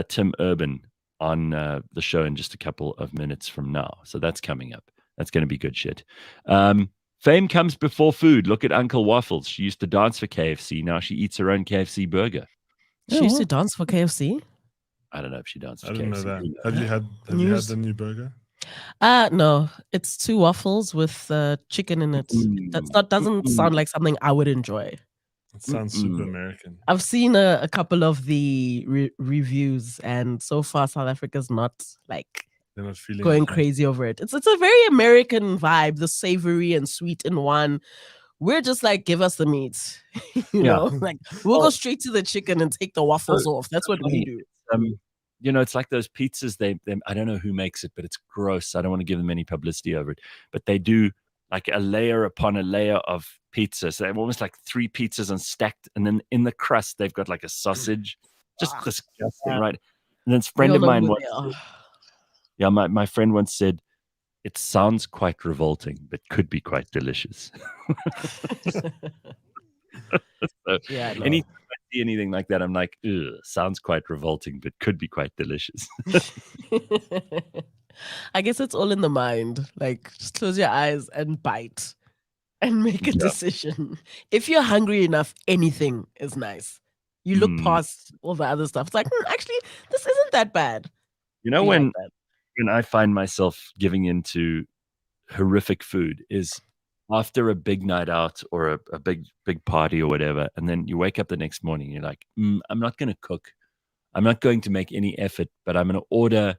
Tim Urban on the show in just a couple of minutes from now. So that's coming up. That's going to be good shit. Fame comes before food. Look at Uncle Waffles. She used to dance for KFC. Now she eats her own KFC burger. She used to dance for KFC? I don't know if she danced for I KFC. didn't know that. Have you had the new burger? No. It's 2 waffles with chicken in it. Doesn't sound like something I would enjoy. It sounds super American. I've seen a couple of the reviews, and so far South Africa's not like they're not feeling going crazy over it. It's a very American vibe, the savory and sweet in one. We're just like, give us the meat, know, like we'll go straight to the chicken and take the waffles off. That's what we do. It's like those pizzas. They I don't know who makes it, but it's gross. I don't want to give them any publicity over it, but they do like a layer upon a layer of pizza. So they have almost like 3 pizzas and stacked, and then in the crust they've got like a sausage. Just disgusting, right? And then a friend of mine once, my friend once said, it sounds quite revolting, but could be quite delicious. So, anytime I see anything like that, I'm like, sounds quite revolting, but could be quite delicious. I guess it's all in the mind. Like, just close your eyes and bite and make a decision. If you're hungry enough, anything is nice. You look past all the other stuff. It's like, actually, this isn't that bad. When I find myself giving into horrific food is after a big night out or a big party or whatever, and then you wake up the next morning and you're like, I'm not going to cook. I'm not going to make any effort, but I'm going to order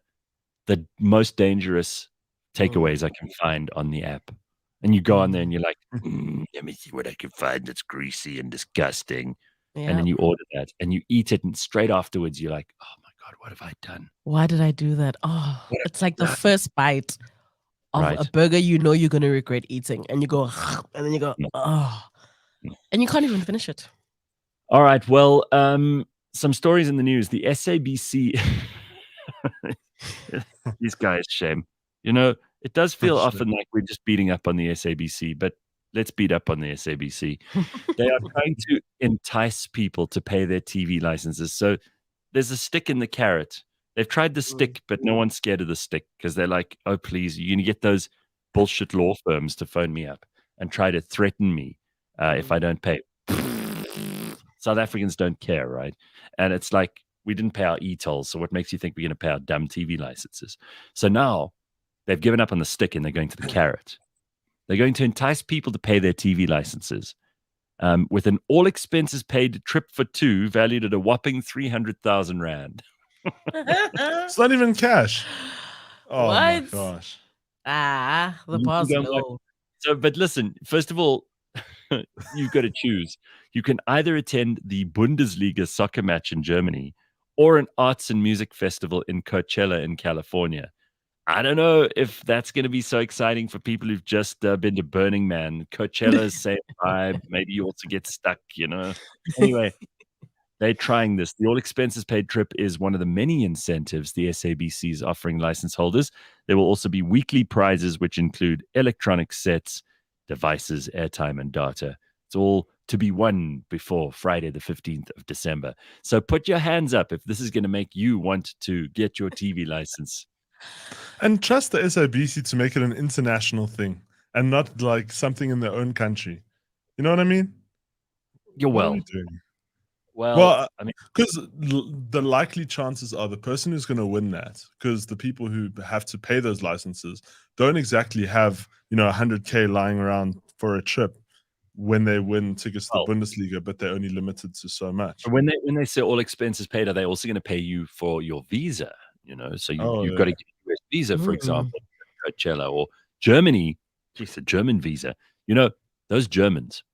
the most dangerous takeaways I can find on the app. And you go on there and you're like, let me see what I can find that's greasy and disgusting. Yeah. And then you order that and you eat it, and straight afterwards you're like, oh my God, what have I done? Why did I do that? Oh, it's like the first bite of a burger you're going to regret eating. And you go, and then you go, and you can't even finish it. All right. Well, some stories in the news. The SABC, these guys, shame. It does feel often like we're just beating up on the SABC, but let's beat up on the SABC. They are trying to entice people to pay their TV licenses. So there's a stick in the carrot. They've tried the stick, but no one's scared of the stick because they're like, oh, please, you're going to get those bullshit law firms to phone me up and try to threaten me if I don't pay. South Africans don't care, right? And it's like, we didn't pay our e-tolls, so what makes you think we're going to pay our dumb TV licenses? So now they've given up on the stick and they're going to the carrot. They're going to entice people to pay their TV licenses with an all-expenses-paid trip for 2 valued at a whopping 300,000 Rand. It's not even cash. Oh my gosh. The bar's low. So, but listen, first of all, you've got to choose. You can either attend the Bundesliga soccer match in Germany or an arts and music festival in Coachella in California. I don't know if that's going to be so exciting for people who've just been to Burning Man. Coachella's same vibe. Maybe you also get stuck, Anyway, they're trying this. The all-expenses-paid trip is one of the many incentives the SABC is offering license holders. There will also be weekly prizes, which include electronic sets, devices, airtime, and data. It's all to be won before Friday, the 15th of December. So put your hands up if this is going to make you want to get your TV license. And trust the SABC to make it an international thing and not like something in their own country. You know what I mean? You're well. Well, I mean, because the likely chances are the person who's going to win that, because the people who have to pay those licenses don't exactly have 100K lying around for a trip when they win tickets to the Bundesliga, but they're only limited to so much. when they say all expenses paid, are they also going to pay you for your visa? So you've got to get a US visa, for example, Coachella or Germany. Geez, a German visa. Those Germans.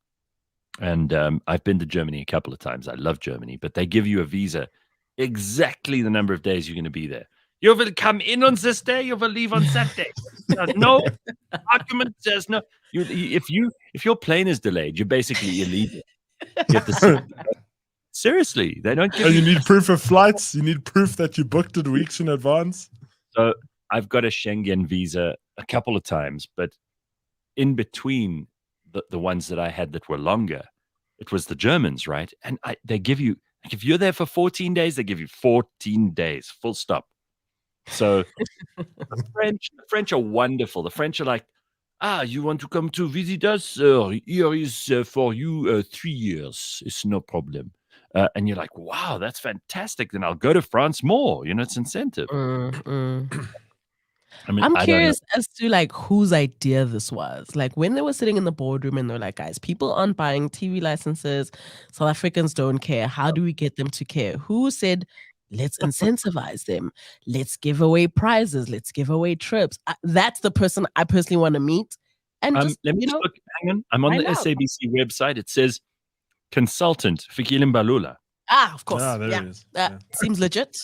And I've been to Germany a couple of times. I love Germany, but they give you a visa exactly the number of days you're going to be there. You will come in on this day, you will leave on that day. No argument. There's no. If your plane is delayed, you're basically illegal. You have to seriously, they don't give you need proof of flights. You need proof that you booked it weeks in advance. So I've got a Schengen visa a couple of times, but in between the ones that I had that were longer, it was the Germans, right? And they give you, like, if you're there for 14 days, they give you 14 days, full stop. So the French are wonderful. The French are like, you want to come to visit us? Here is for you 3 years. It's no problem. And you're like, wow, that's fantastic. Then I'll go to France more. It's incentive. I mean, I'm curious as to like whose idea this was. Like when they were sitting in the boardroom and they're like, guys, people aren't buying TV licenses. South Africans don't care. How do we get them to care? Who said, let's incentivize them. Let's give away prizes. Let's give away trips. That's the person I personally want to meet. And just, let me just look. Hang on. I'm on the SABC website. It says consultant Fikile Mbalula. Of course. There it is. That seems legit.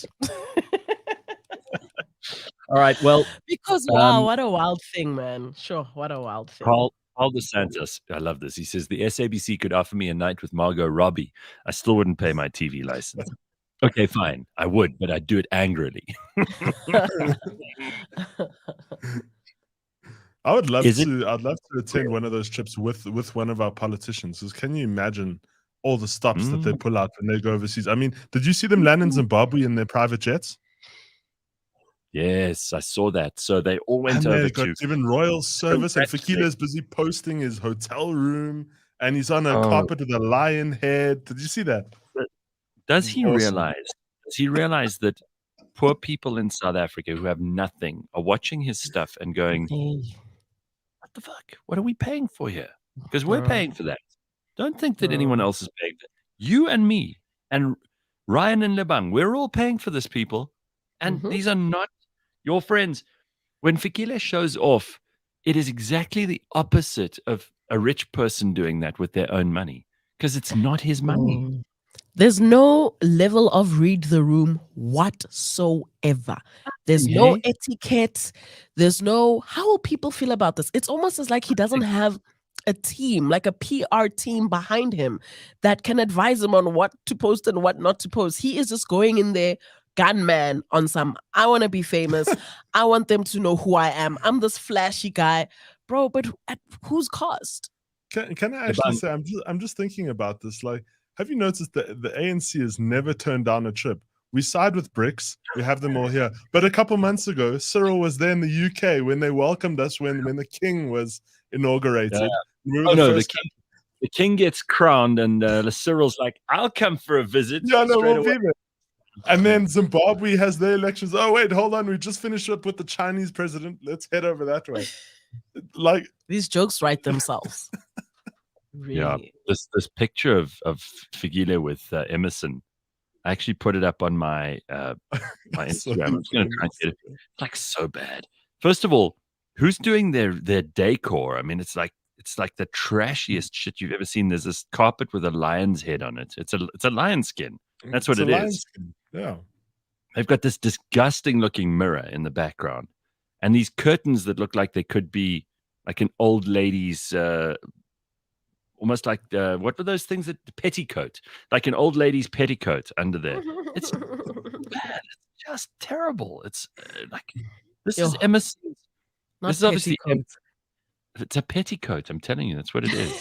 All right. Well, because wow, what a wild thing, man. Sure, what a wild thing. Paul DeSantis, I love this. He says the SABC could offer me a night with Margot Robbie. I still wouldn't pay my TV license. Okay, fine. I would, but I'd do it angrily. I'd love to attend one of those trips with one of our politicians. Because can you imagine all the stops that they pull out when they go overseas? I mean, did you see them land in Zimbabwe in their private jets? Yes, I saw that. So they all went over to given royal service, and Fikile's busy posting his hotel room, and he's on a carpet with a lion head. Did you see that? Does he realize? Does he realize that poor people in South Africa who have nothing are watching his stuff and going, "What the fuck? What are we paying for here?" Because we're paying for that. Don't think that anyone else is paying for it. You and me and Ryan and Lebang, we're all paying for this, people, and these are not your friends. When Fikile shows off, it is exactly the opposite of a rich person doing that with their own money, because it's not his money. There's no level of read the room whatsoever. There's no etiquette. There's no, how will people feel about this? It's almost as like he doesn't have a team, like a PR team behind him that can advise him on what to post and what not to post. He is just going in there, gunman on some, I want to be famous. I want them to know who I am. I'm this flashy guy. Bro, but at whose cost? Can I actually say, I'm just thinking about this. Like, have you noticed that the ANC has never turned down a trip? We side with BRICS. We have them all here. But a couple months ago, Cyril was there in the UK when they welcomed us when the king was inaugurated. The king gets crowned, and Cyril's like, "I'll come for a visit." Yeah, no, we'll be there. And then Zimbabwe has their elections. Oh wait, hold on. We just finished up with the Chinese president. Let's head over that way. Like, these jokes write themselves. Really? Yeah, this picture of Fikile with Emerson, I actually put it up on my my Instagram. I'm just going to try and get it. It's like so bad. First of all, who's doing their decor? I mean, it's like the trashiest shit you've ever seen. There's this carpet with a lion's head on it. It's a lion skin. That's what it is. Skin. Yeah. They've got this disgusting looking mirror in the background, and these curtains that look like they could be like an old lady's. Almost like what were those things that petticoat, like an old lady's petticoat under there. It's bad. It's just terrible. It's like this is Emerson's. This is obviously it's a petticoat. I'm telling you, that's what it is.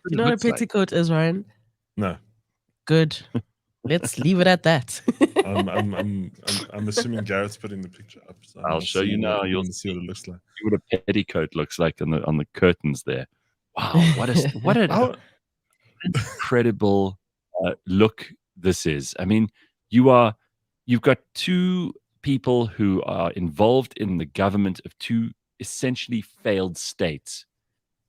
You know what a petticoat is, Ryan? No. Good. Let's leave it at that. I'm assuming Gareth's putting the picture up. So I'll show you now. You'll see what it looks like. See what a petticoat looks like on the curtains there. Wow, what an incredible look this is. I mean, you've got two people who are involved in the government of two essentially failed states,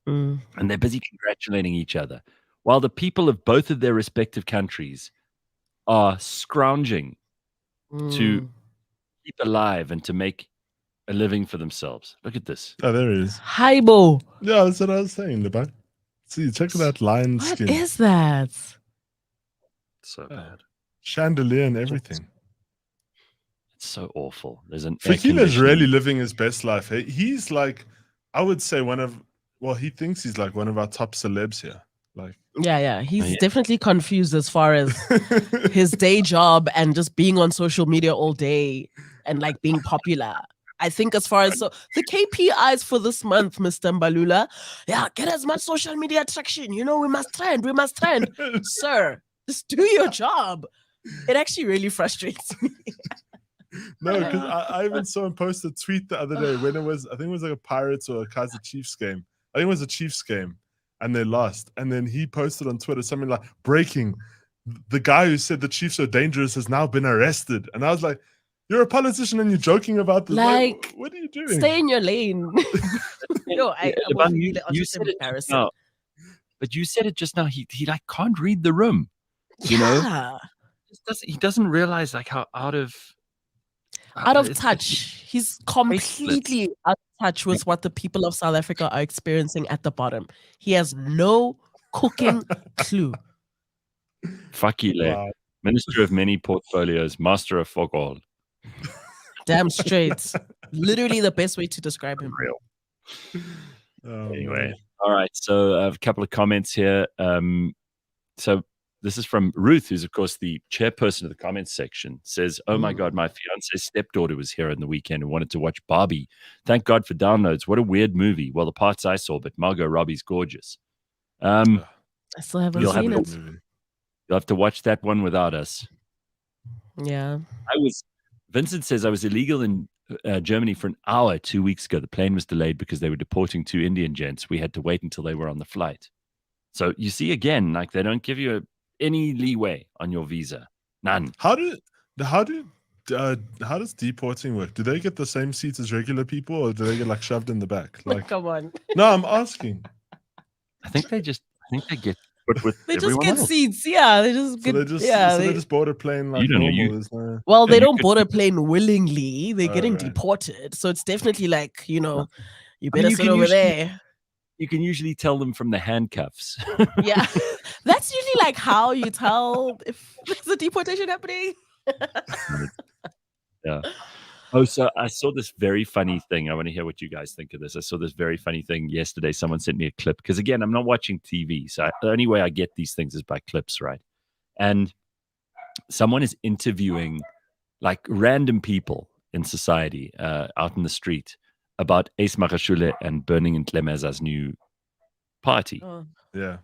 and they're busy congratulating each other, while the people of both of their respective countries are scrounging to keep alive and to make a living for themselves. Look at this. Oh, there it is. Haibo. Yeah, that's what I was saying, Liban. See, check that lion What skin. is that? So bad. Chandelier and everything. It's so awful. There's an Fikile's really living his best life. He's like, I would say he thinks he's like one of our top celebs here. Like, yeah. He's definitely confused as far as his day job and just being on social media all day and like being popular. I think as far as the KPIs for this month, Mr. Mbalula, get as much social media traction. We must trend. Sir, just do your job. It actually really frustrates me. No, because I even saw him post a tweet the other day when I think it was like a Pirates or a Kaiser Chiefs game. I think it was a Chiefs game and they lost. And then he posted on Twitter something like, breaking, the guy who said the Chiefs are dangerous has now been arrested. And I was like, you're a politician and you're joking about this. Like, what are you doing? Stay in your lane. You said it just now, but you said it just now. He like can't read the room. You know, he doesn't realize like how out of touch. He's completely out of touch with what the people of South Africa are experiencing at the bottom. He has no cooking clue. Fikile, Minister of many portfolios, master of fuck all. Damn straight. Literally the best way to describe him. Anyway, all right. So I have a couple of comments here. So this is from Ruth, who's of course the chairperson of the comments section. Says, "Oh my God, my fiance's stepdaughter was here on the weekend and wanted to watch Barbie. Thank God for downloads. What a weird movie. Well, the parts I saw, but Margot Robbie's gorgeous. I still haven't seen it. You'll have to watch that one without us." Yeah. Vincent says, "I was illegal in Germany for an hour 2 weeks ago. The plane was delayed because they were deporting 2 Indian gents. We had to wait until they were on the flight." So you see again, like they don't give you any leeway on your visa. None. How does deporting work? Do they get the same seats as regular people, or do they get like shoved in the back? Like, come on. No, I'm asking. I think they get put with they just everyone get else. seats. Yeah, they just get. They just board a plane like normal. Well, they don't board a plane willingly. They're getting deported, so it's definitely like you better sit over there. You can usually tell them from the handcuffs. Yeah, that's usually like how you tell if there's a deportation happening. Yeah. Oh, so I saw this very funny thing. I want to hear what you guys think of this. I saw this very funny thing yesterday. Someone sent me a clip because, again, I'm not watching TV. So the only way I get these things is by clips, right? And someone is interviewing like random people in society out in the street about Ace Magashule and Burning in Tlemeza's new party. Oh. Yeah.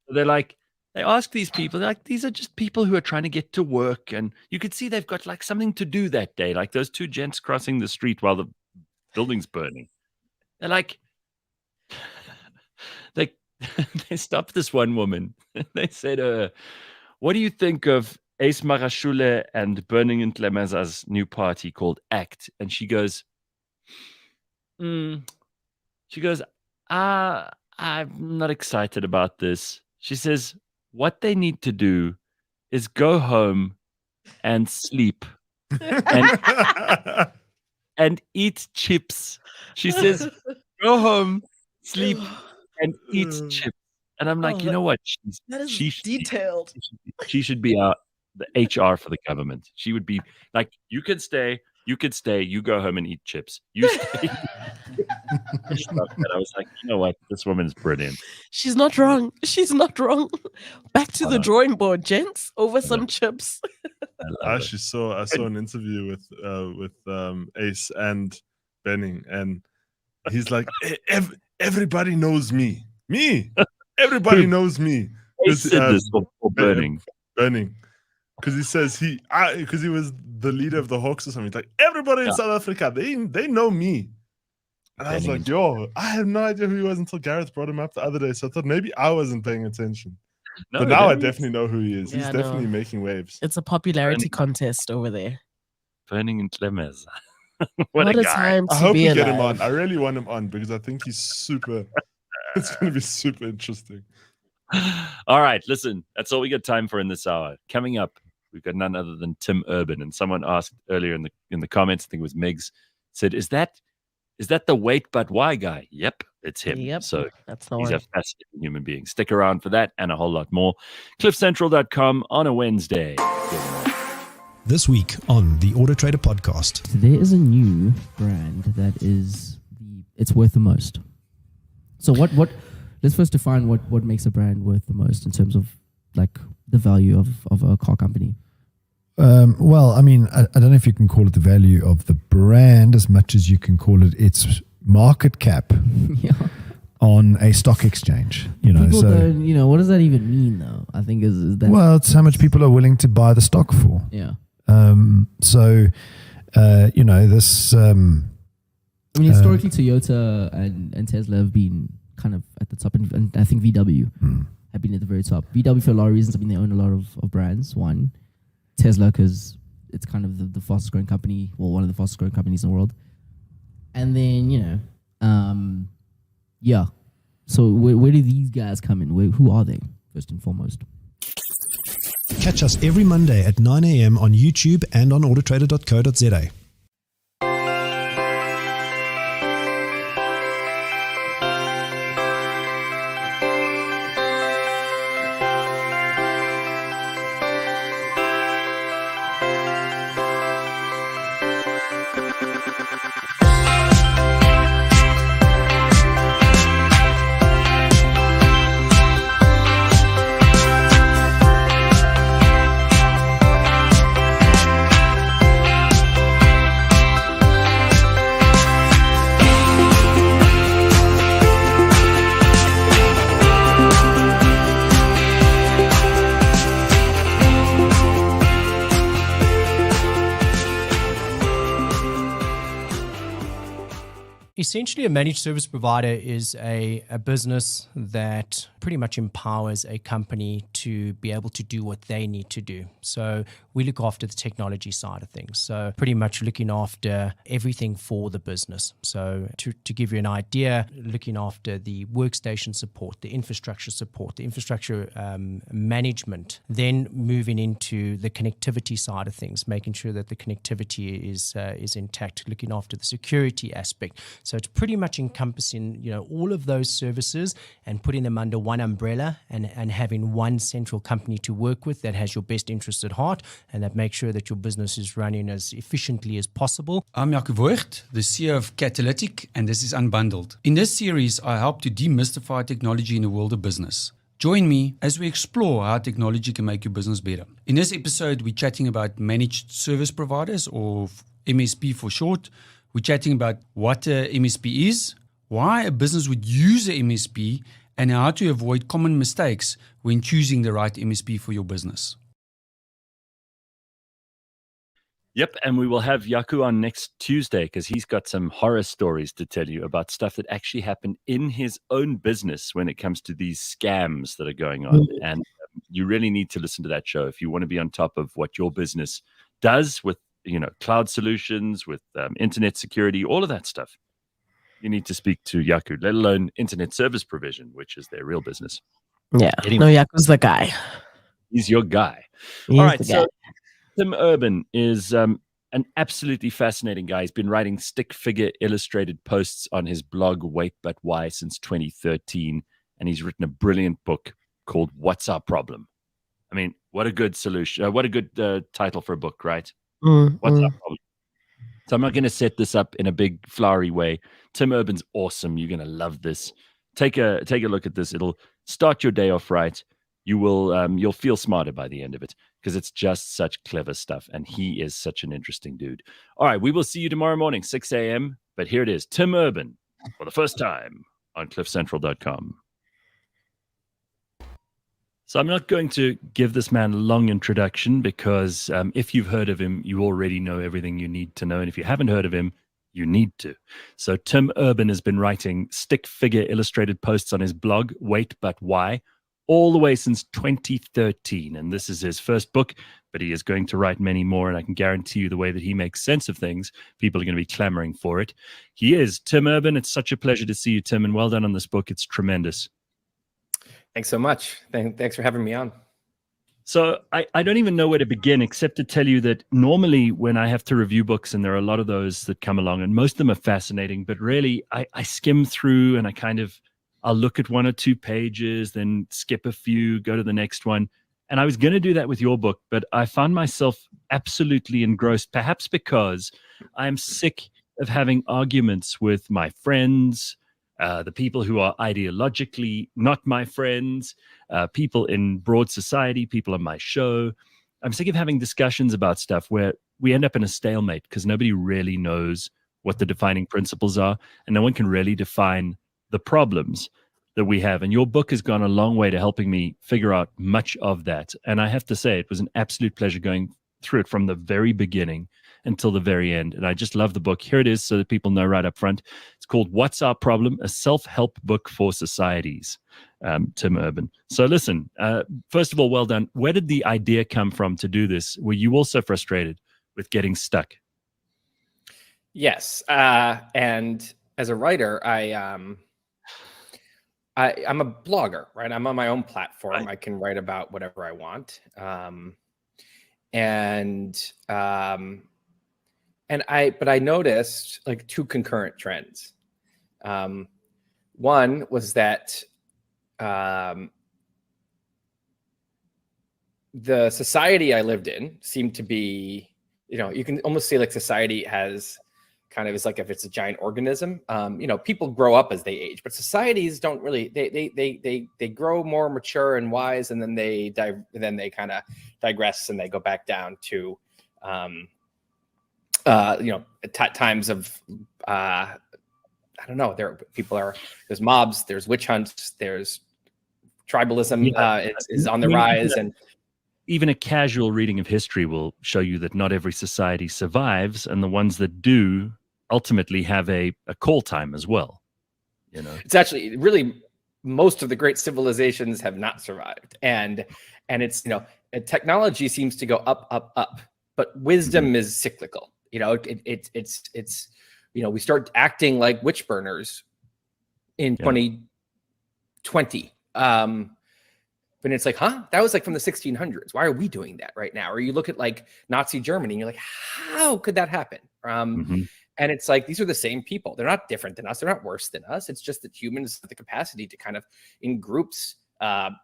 They're like, they ask these people, they're like, these are just people who are trying to get to work. And you could see they've got like something to do that day. Like those 2 gents crossing the street while the building's burning. They're like, they stopped this one woman. They said, what do you think of Ace Magashule and Burning in Tlemeza's new party called ACT? And she goes, I'm not excited about this. She says, what they need to do is go home and sleep and eat chips. She says, go home, sleep, and eat chips. And I'm like, you know what? She detailed. She should be the HR for the government. She would be like, you could stay, you go home and eat chips. You stay. And I was like, you know what? This woman's brilliant. She's not wrong. Back to the drawing board, gents, over some chips. I actually saw an interview with Ace and Benning, and he's like, everybody knows me. Everybody knows me. Ace said this for Burning. Because he says because he was the leader of the Hawks or something. He's like, everybody in South Africa, they know me. And I was like, yo, I had no idea who he was until Gareth brought him up the other day. So I thought maybe I wasn't paying attention. But now I definitely know who he is. He's definitely making waves. It's a popularity contest over there. Burning in Clemens. What a guy. Time to I hope be we alive. get him on. I really want him on because I think he's super. It's going to be super interesting. All right, listen, that's all we got time for in this hour. Coming up, we've got none other than Tim Urban. And someone asked earlier in the comments, I think it was Migs, said, is that the wait but why guy? Yep, it's him. Yep, so that's the he's one. a fascinating human being. Stick around for that and a whole lot more. CliffCentral.com on a Wednesday. This week on the Auto Trader podcast. There is a new brand that it's worth the most. So what let's first define what makes a brand worth the most in terms of like the value of a car company. Well, I mean, I don't know if you can call it the value of the brand as much as you can call it its market cap on a stock exchange. People don't, what does that even mean though? I think is that well, it's how much people are willing to buy the stock for. Yeah. This. I mean, historically, Toyota and Tesla have been kind of at the top, and I think VW have been at the very top. VW for a lot of reasons. I mean, they own a lot of brands. One, Tesla because it's kind of the fastest growing company, well, one of the fastest growing companies in the world. And then So where do these guys come in? Who are they first and foremost? Catch us every Monday at 9 a.m. on YouTube and on autotrader.co.za. Essentially, a managed service provider is a business that pretty much empowers a company to be able to do what they need to do. So we look after the technology side of things. So pretty much looking after everything for the business. So to give you an idea, looking after the workstation support, the infrastructure management, then moving into the connectivity side of things, making sure that the connectivity is intact, looking after the security aspect. So it's pretty much encompassing, all of those services and putting them under one umbrella and having one central company to work with that has your best interests at heart and that makes sure that your business is running as efficiently as possible. I'm Jaco Voigt, the CEO of Catalytic, and this is Unbundled. In this series, I help to demystify technology in the world of business. Join me as we explore how technology can make your business better. In this episode, we're chatting about managed service providers, or MSP for short. We're chatting about what a MSP is, why a business would use a MSP, and how to avoid common mistakes when choosing the right MSP for your business. Yep, and we will have Jaco on next Tuesday because he's got some horror stories to tell you about stuff that actually happened in his own business when it comes to these scams that are going on. And you really need to listen to that show if you want to be on top of what your business does with cloud solutions, with internet security, all of that stuff. You need to speak to Jaco, let alone internet service provision, which is their real business. Yeah, anyway, no, Jaco's the guy. He's your guy. He's all right, so Tim Urban is an absolutely fascinating guy. He's been writing stick figure illustrated posts on his blog, Wait But Why, since 2013, and he's written a brilliant book called What's Our Problem? I mean, what a good solution. What a good title for a book, right? What's Our Problem? So I'm not going to set this up in a big flowery way. Tim Urban's awesome. You're going to love this. Take a look at this. It'll start your day off right. You'll feel smarter by the end of it because it's just such clever stuff. And he is such an interesting dude. All right. We will see you tomorrow morning, 6 a.m. But here it is. Tim Urban for the first time on cliffcentral.com. So I'm not going to give this man a long introduction because if you've heard of him, you already know everything you need to know. And if you haven't heard of him, you need to. So Tim Urban has been writing stick figure illustrated posts on his blog, Wait But Why, all the way since 2013. And this is his first book, but he is going to write many more. And I can guarantee you the way that he makes sense of things, people are going to be clamoring for it. He is Tim Urban. It's such a pleasure to see you, Tim, and well done on this book. It's tremendous. Thanks so much. Thanks for having me on. So I don't even know where to begin, except to tell you that normally when I have to review books, and there are a lot of those that come along, and most of them are fascinating, but really I skim through and I'll look at one or two pages, then skip a few, go to the next one. And I was going to do that with your book, but I found myself absolutely engrossed, perhaps because I'm sick of having arguments with my friends, the people who are ideologically not my friends, people in broad society, people on my show. I'm sick of having discussions about stuff where we end up in a stalemate because nobody really knows what the defining principles are, and no one can really define the problems that we have. And your book has gone a long way to helping me figure out much of that. And I have to say, it was an absolute pleasure going through it from the very beginning until the very end. And I just love the book. Here it is so that people know right up front. It's called What's Our Problem? A Self-Help Book for Societies, Tim Urban. So listen, first of all, well done. Where did the idea come from to do this? Were you also frustrated with getting stuck? Yes. And as a writer, I'm a blogger, right? I'm on my own platform. Right. I can write about whatever I want. But I noticed like two concurrent trends. One was that the society I lived in seemed to be, you can almost say like society has kind of is like if it's a giant organism. People grow up as they age, but societies don't really. They grow more mature and wise, and then they kind of digress and they go back down to times of I don't know. There's mobs, there's witch hunts, there's tribalism is on the rise, and even a casual reading of history will show you that not every society survives, and the ones that do ultimately have a call time as well. It's actually really most of the great civilizations have not survived, and it's technology seems to go up, but wisdom is cyclical. It's we start acting like witch burners in 2020. But it's like, that was like from the 1600s. Why are we doing that right now? Or you look at like Nazi Germany and you're like, how could that happen? And it's like, these are the same people. They're not different than us. They're not worse than us. It's just that humans have the capacity to kind of in groups, kind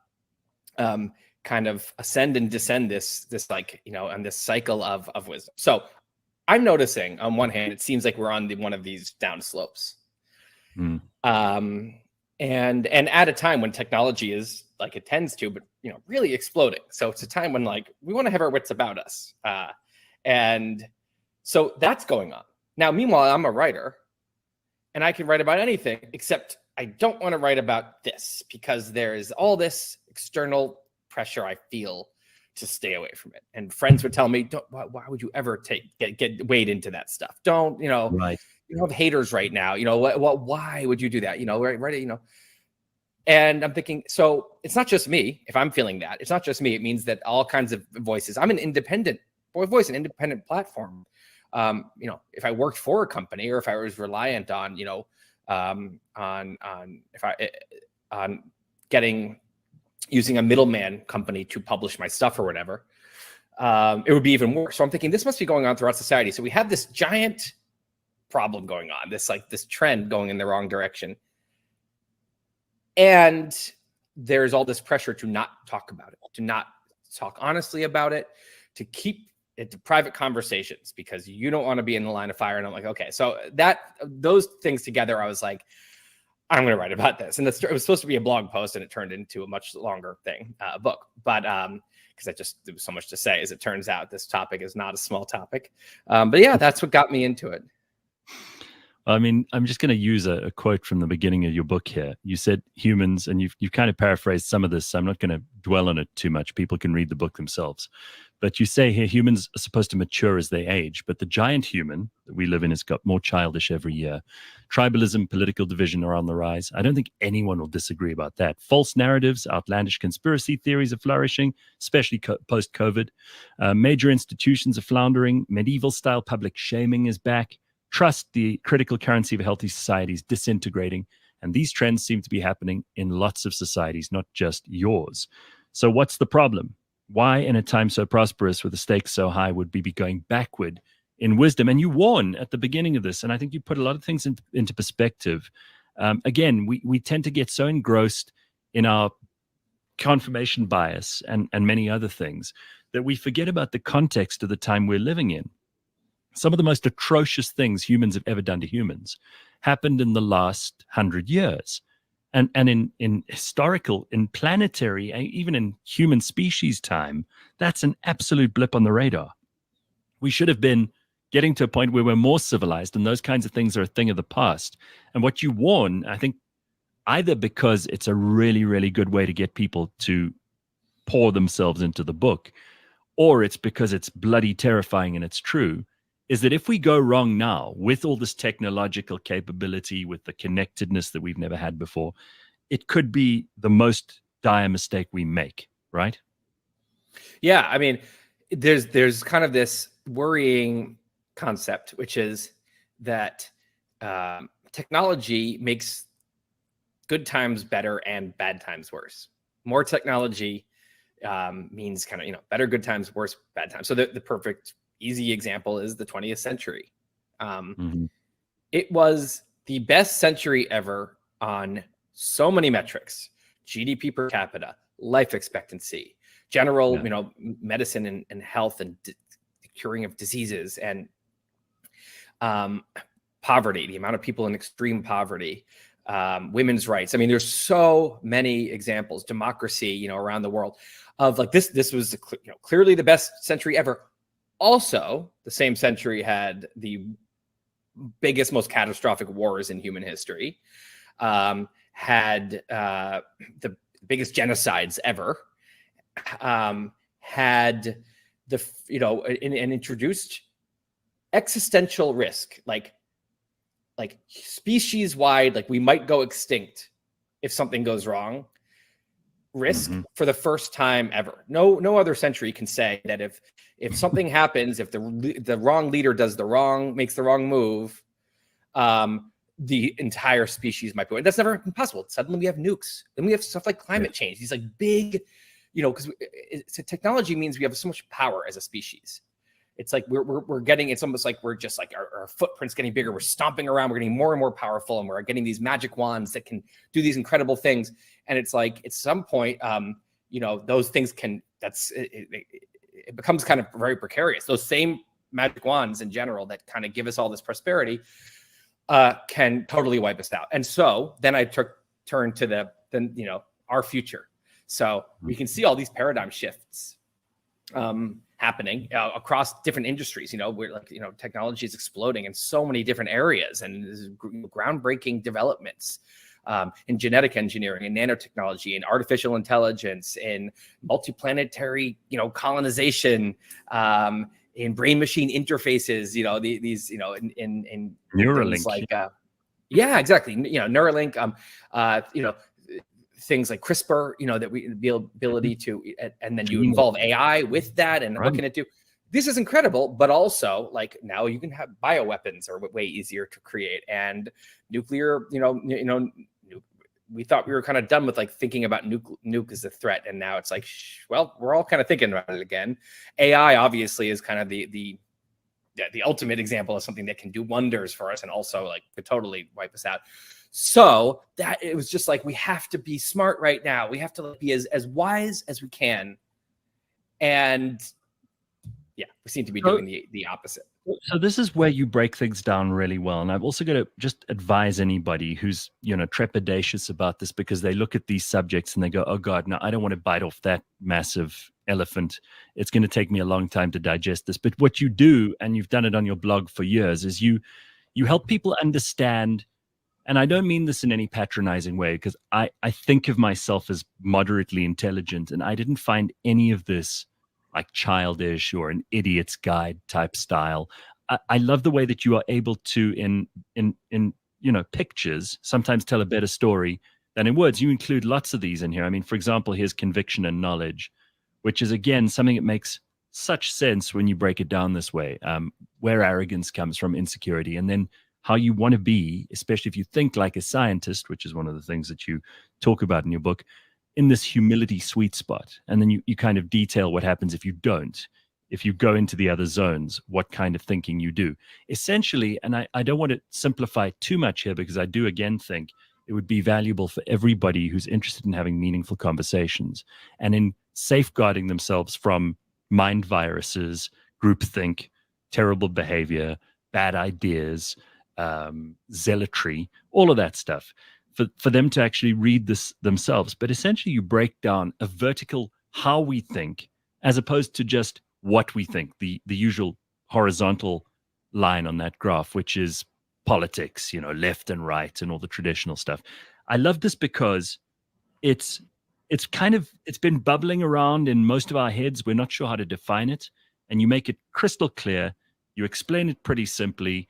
of ascend and descend this like, and this cycle of wisdom. So I'm noticing on one hand, it seems like we're on one of these down slopes. And at a time when technology is like it tends to, but really exploding. So it's a time when like we want to have our wits about us. And so that's going on. Now, meanwhile, I'm a writer and I can write about anything, except I don't want to write about this because there is all this external pressure I feel to stay away from it. And friends would tell me, why would you ever get wade into that stuff? Don't, right. You have haters right now. Why would you do that? Right. And I'm thinking, so it's not just me. If I'm feeling that, it's not just me. It means that all kinds of voices. I'm an independent voice, an independent platform. If I worked for a company or if I was reliant on, using a middleman company to publish my stuff or whatever, it would be even worse. So I'm thinking this must be going on throughout society. So we have this giant problem going on, this trend going in the wrong direction. And there's all this pressure to not talk about it, to not talk honestly about it, to keep it to private conversations because you don't want to be in the line of fire. And I'm like, okay, so those things together, I was like, I'm going to write about this. And it was supposed to be a blog post and it turned into a much longer book. But because there was so much to say, as it turns out, this topic is not a small topic. But yeah, that's what got me into it. I mean, I'm just going to use a quote from the beginning of your book here. You said humans, and you've kind of paraphrased some of this, so I'm not going to dwell on it too much. People can read the book themselves. But you say here humans are supposed to mature as they age, but the giant human that we live in has got more childish every year. Tribalism, political division are on the rise. I don't think anyone will disagree about that. False narratives, outlandish conspiracy theories are flourishing, especially post-COVID. Major institutions are floundering. Medieval-style public shaming is back. Trust, the critical currency of a healthy society, is disintegrating. And these trends seem to be happening in lots of societies, not just yours. So what's the problem? Why, in a time so prosperous with the stakes so high, would we be going backward in wisdom? And you warn at the beginning of this, and I think you put a lot of things into perspective. Again, we tend to get so engrossed in our confirmation bias and many other things that we forget about the context of the time we're living in. Some of the most atrocious things humans have ever done to humans happened in the last 100 years. And in historical, in planetary, even in human species time, that's an absolute blip on the radar. We should have been getting to a point where we're more civilized, and those kinds of things are a thing of the past. And what you warn, I think, either because it's a really, really good way to get people to pour themselves into the book, or it's because it's bloody terrifying and it's true, is that if we go wrong now with all this technological capability, with the connectedness that we've never had before, it could be the most dire mistake we make, right? Yeah, I mean, there's kind of this worrying concept, which is that technology makes good times better and bad times worse. More technology means kind of, better good times, worse bad times. So the perfect easy example is the 20th century. It was the best century ever on so many metrics: GDP per capita, life expectancy, general, medicine and health, and curing of diseases, and poverty, the amount of people in extreme poverty, women's rights. I mean, there's so many examples, democracy, around the world, of like this was clearly the best century ever. Also, the same century had the biggest, most catastrophic wars in human history, had the biggest genocides ever, had and introduced existential risk, like species-wide, like we might go extinct if something goes wrong. Risk for the first time ever. No other century can say that if something happens, if the wrong leader makes the wrong move, the entire species might be. That's never been possible. Suddenly we have nukes. Then we have stuff like climate change. These like big, because technology means we have so much power as a species. It's like we're getting. It's almost like we're just like our footprint's getting bigger. We're stomping around. We're getting more and more powerful, and we're getting these magic wands that can do these incredible things. And it's like at some point, those things can. It becomes kind of very precarious. Those same magic wands in general that kind of give us all this prosperity can totally wipe us out. And so then I turn to our future. So we can see all these paradigm shifts happening across different industries. We're technology is exploding in so many different areas, and there's groundbreaking developments in genetic engineering and nanotechnology and artificial intelligence and multiplanetary, colonization, in brain machine interfaces, these, in Neuralink, like, yeah, exactly. Neuralink, things like CRISPR, that we the ability to, and then you involve AI with that, and what can it do? This is incredible, but also like now you can have bioweapons are way easier to create, and nuclear, we thought we were kind of done with like thinking about nuke as a threat, and now it's like, well, we're all kind of thinking about it again. AI obviously is kind of the ultimate example of something that can do wonders for us, and also like could totally wipe us out. So that it was just like, we have to be smart right now. We have to be as wise as we can. And yeah, we seem to be doing the opposite. So this is where you break things down really well. And I've also got to just advise anybody who's, trepidatious about this, because they look at these subjects and they go, oh God, no, I don't want to bite off that massive elephant. It's going to take me a long time to digest this. But what you do, and you've done it on your blog for years, is you help people understand. And I don't mean this in any patronizing way, because I think of myself as moderately intelligent, and I didn't find any of this like childish or an idiot's guide type style. I love the way that you are able to in pictures sometimes tell a better story than in words. You include lots of these in here. I mean, for example, here's conviction and knowledge, which is again something that makes such sense when you break it down this way, where arrogance comes from, insecurity, and then how you want to be, especially if you think like a scientist, which is one of the things that you talk about in your book, in this humility sweet spot. And then you kind of detail what happens if you don't, if you go into the other zones, what kind of thinking you do. Essentially, and I don't want to simplify too much here, because I do again think it would be valuable for everybody who's interested in having meaningful conversations and in safeguarding themselves from mind viruses, groupthink, terrible behavior, bad ideas, zealotry, all of that stuff, for them to actually read this themselves. But essentially you break down a vertical how we think as opposed to just what we think, the usual horizontal line on that graph, which is politics, left and right and all the traditional stuff. I love this because it's been bubbling around in most of our heads. We're not sure how to define it. And you make it crystal clear. You explain it pretty simply.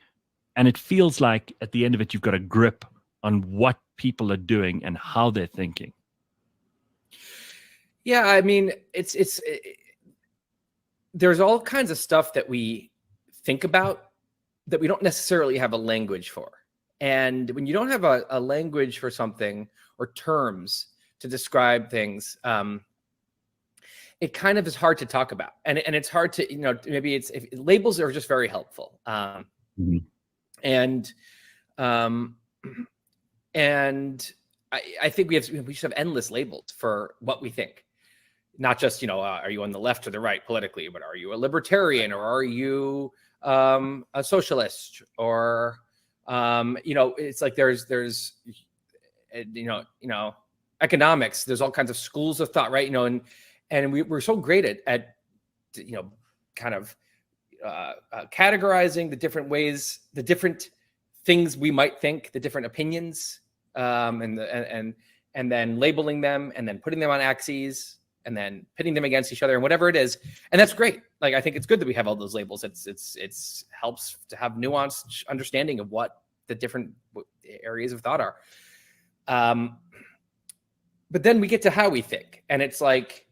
And it feels like at the end of it, you've got a grip on what people are doing and how they're thinking. Yeah, I mean, there's all kinds of stuff that we think about that we don't necessarily have a language for. And when you don't have a language for something or terms to describe things, it kind of is hard to talk about. And it's hard to, maybe labels are just very helpful. Mm-hmm. And I think we should have endless labels for what we think. Not just, are you on the left or the right politically, but are you a libertarian, or are you a socialist, or it's like there's economics. There's all kinds of schools of thought, right? And we're so great at kind of categorizing the different ways, the different things we might think, the different opinions, and then labeling them, and then putting them on axes, and then pitting them against each other, and whatever it is. And that's great. Like, I think it's good that we have all those labels. It's helps to have nuanced understanding of what the different areas of thought are. But then we get to how we think. And it's like,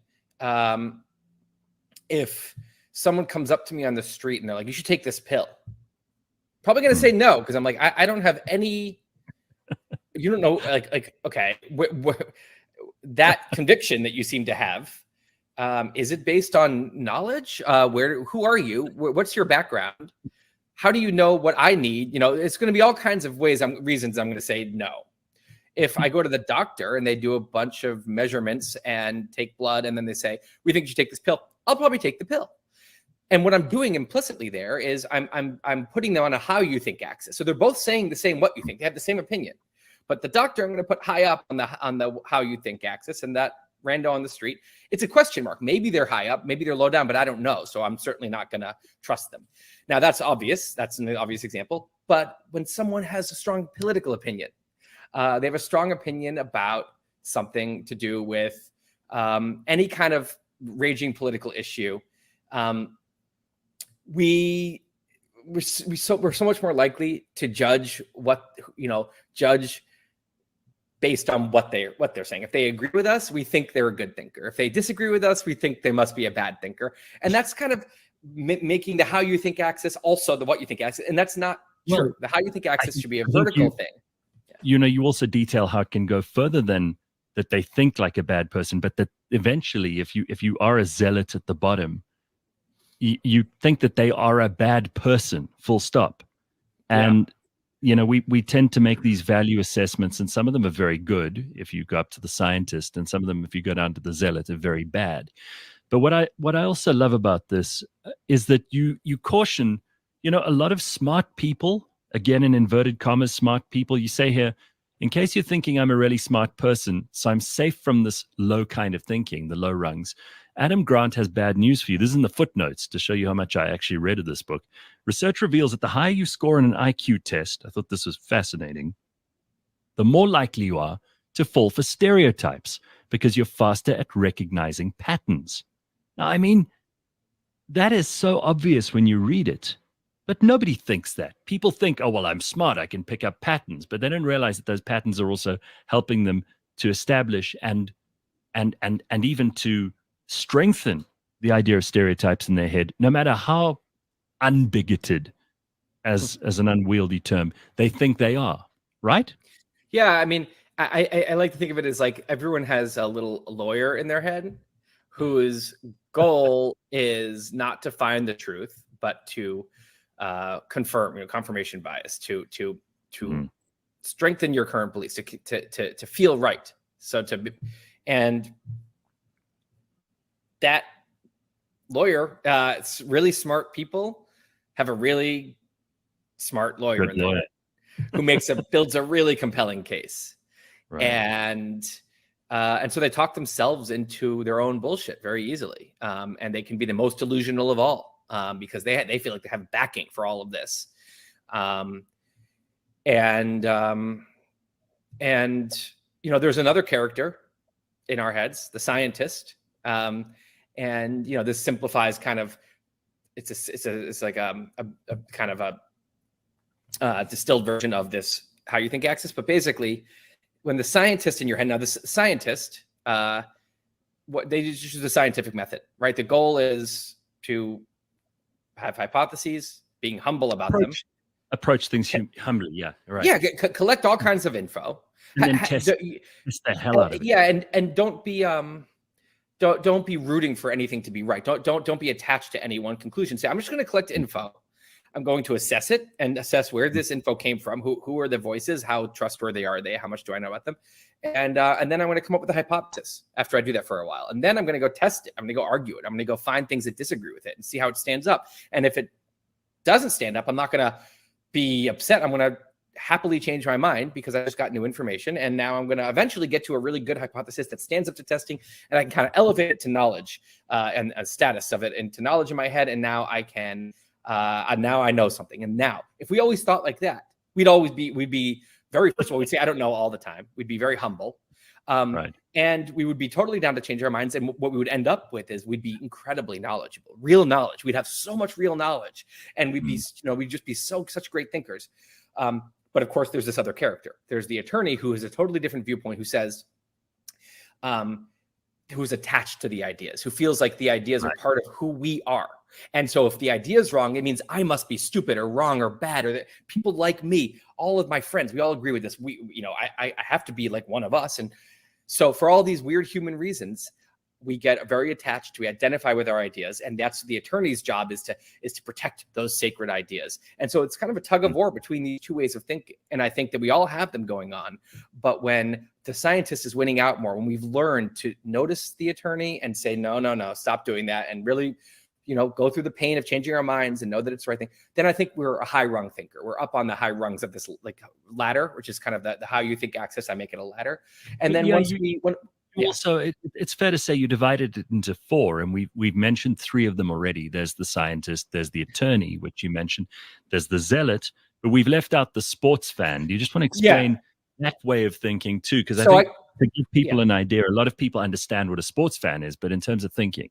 if someone comes up to me on the street and they're like, you should take this pill, probably going to say no, because I'm like, I don't have any, you don't know, like okay, that conviction that you seem to have, is it based on knowledge? Who are you? What's your background? How do you know what I need? It's going to be all kinds of reasons I'm going to say no. If I go to the doctor and they do a bunch of measurements and take blood, and then they say, we think you should take this pill, I'll probably take the pill. And what I'm doing implicitly there is I'm putting them on a how you think axis. So they're both saying the same what you think. They have the same opinion. But the doctor I'm going to put high up on the how you think axis, and that rando on the street, it's a question mark. Maybe they're high up, maybe they're low down, but I don't know. So I'm certainly not going to trust them. Now that's obvious. That's an obvious example. But when someone has a strong political opinion, they have a strong opinion about something to do with any kind of raging political issue, we're so much more likely to judge based on what they're saying. If they agree with us, we think they're a good thinker. If they disagree with us, we think they must be a bad thinker. And that's kind of making the how you think axis also the what you think axis. And that's not true. The how you think axis should be a vertical thing. You also detail how it can go further than that they think like a bad person, but that eventually if you are a zealot at the bottom, you think that they are a bad person, full stop. And we tend to make these value assessments, and some of them are very good if you go up to the scientist, and some of them, if you go down to the zealot, are very bad. But what I also love about this is that you caution, a lot of smart people, again in inverted commas, smart people, you say here, in case you're thinking I'm a really smart person, so I'm safe from this low kind of thinking, the low rungs, Adam Grant has bad news for you. This is in the footnotes to show you how much I actually read of this book. Research reveals that the higher you score in an IQ test, I thought this was fascinating, the more likely you are to fall for stereotypes because you're faster at recognizing patterns. Now, I mean, that is so obvious when you read it. But nobody thinks that. People think, oh, well, I'm smart, I can pick up patterns, but they don't realize that those patterns are also helping them to establish and even to strengthen the idea of stereotypes in their head, no matter how unbigoted, as an unwieldy term, they think they are, right? Yeah, I mean, I like to think of it as like everyone has a little lawyer in their head whose goal is not to find the truth, but to confirm, confirmation bias, to strengthen your current beliefs, to feel right. And that lawyer, it's really smart people have a really smart lawyer in there who builds a really compelling case. Right. And so they talk themselves into their own bullshit very easily. And they can be the most delusional of all because they feel like they have backing for all of this. And there's another character in our heads, the scientist. And this simplifies kind of, it's like a kind of a distilled version of this how you think axis. But basically, when the scientist in your head, now this scientist, what they just use the scientific method, right? The goal is to have hypotheses, being humble about them. Approach things humbly, yeah, right. Yeah, collect all kinds of info. And then test the hell out of it. Yeah, and don't be rooting for anything to be right. Don't be attached to any one conclusion. Say, I'm just going to collect info. I'm going to assess it and assess where this info came from. Who are the voices? How trustworthy are they? How much do I know about them? And then I'm going to come up with a hypothesis after I do that for a while. And then I'm going to go test it. I'm going to go argue it. I'm going to go find things that disagree with it and see how it stands up. And if it doesn't stand up, I'm not going to be upset. I'm going to happily change my mind because I just got new information. And now I'm going to eventually get to a really good hypothesis that stands up to testing, and I can kind of elevate it to knowledge and a status of it into knowledge in my head. And now I can, now I know something. And now if we always thought like that, we'd be very, first of all, we'd say, I don't know all the time. We'd be very humble. Right. And we would be totally down to change our minds. And what we would end up with is we'd be incredibly knowledgeable, real knowledge. We'd have so much real knowledge, and we'd be, we'd just be such great thinkers. But of course, there's this other character. There's the attorney who has a totally different viewpoint, who says, who's attached to the ideas, who feels like the ideas are part of who we are. And so if the idea is wrong, it means I must be stupid or wrong or bad, or that people like me, all of my friends, we all agree with this. I have to be like one of us. And so for all these weird human reasons, we get very attached. We identify with our ideas, and that's the attorney's job is to protect those sacred ideas. And so it's kind of a tug of war between these two ways of thinking. And I think that we all have them going on. But when the scientist is winning out more, when we've learned to notice the attorney and say, no, stop doing that, and really, go through the pain of changing our minds and know that it's the right thing, then I think we're a high rung thinker. We're up on the high rungs of this like ladder, which is kind of the how you think axis. I make it a ladder. And then also, it's fair to say you divided it into four, and we've mentioned three of them already. There's the scientist, there's the attorney, which you mentioned, there's the zealot, but we've left out the sports fan. Do you just want to explain that way of thinking too? Because I think to give people an idea, a lot of people understand what a sports fan is, but in terms of thinking.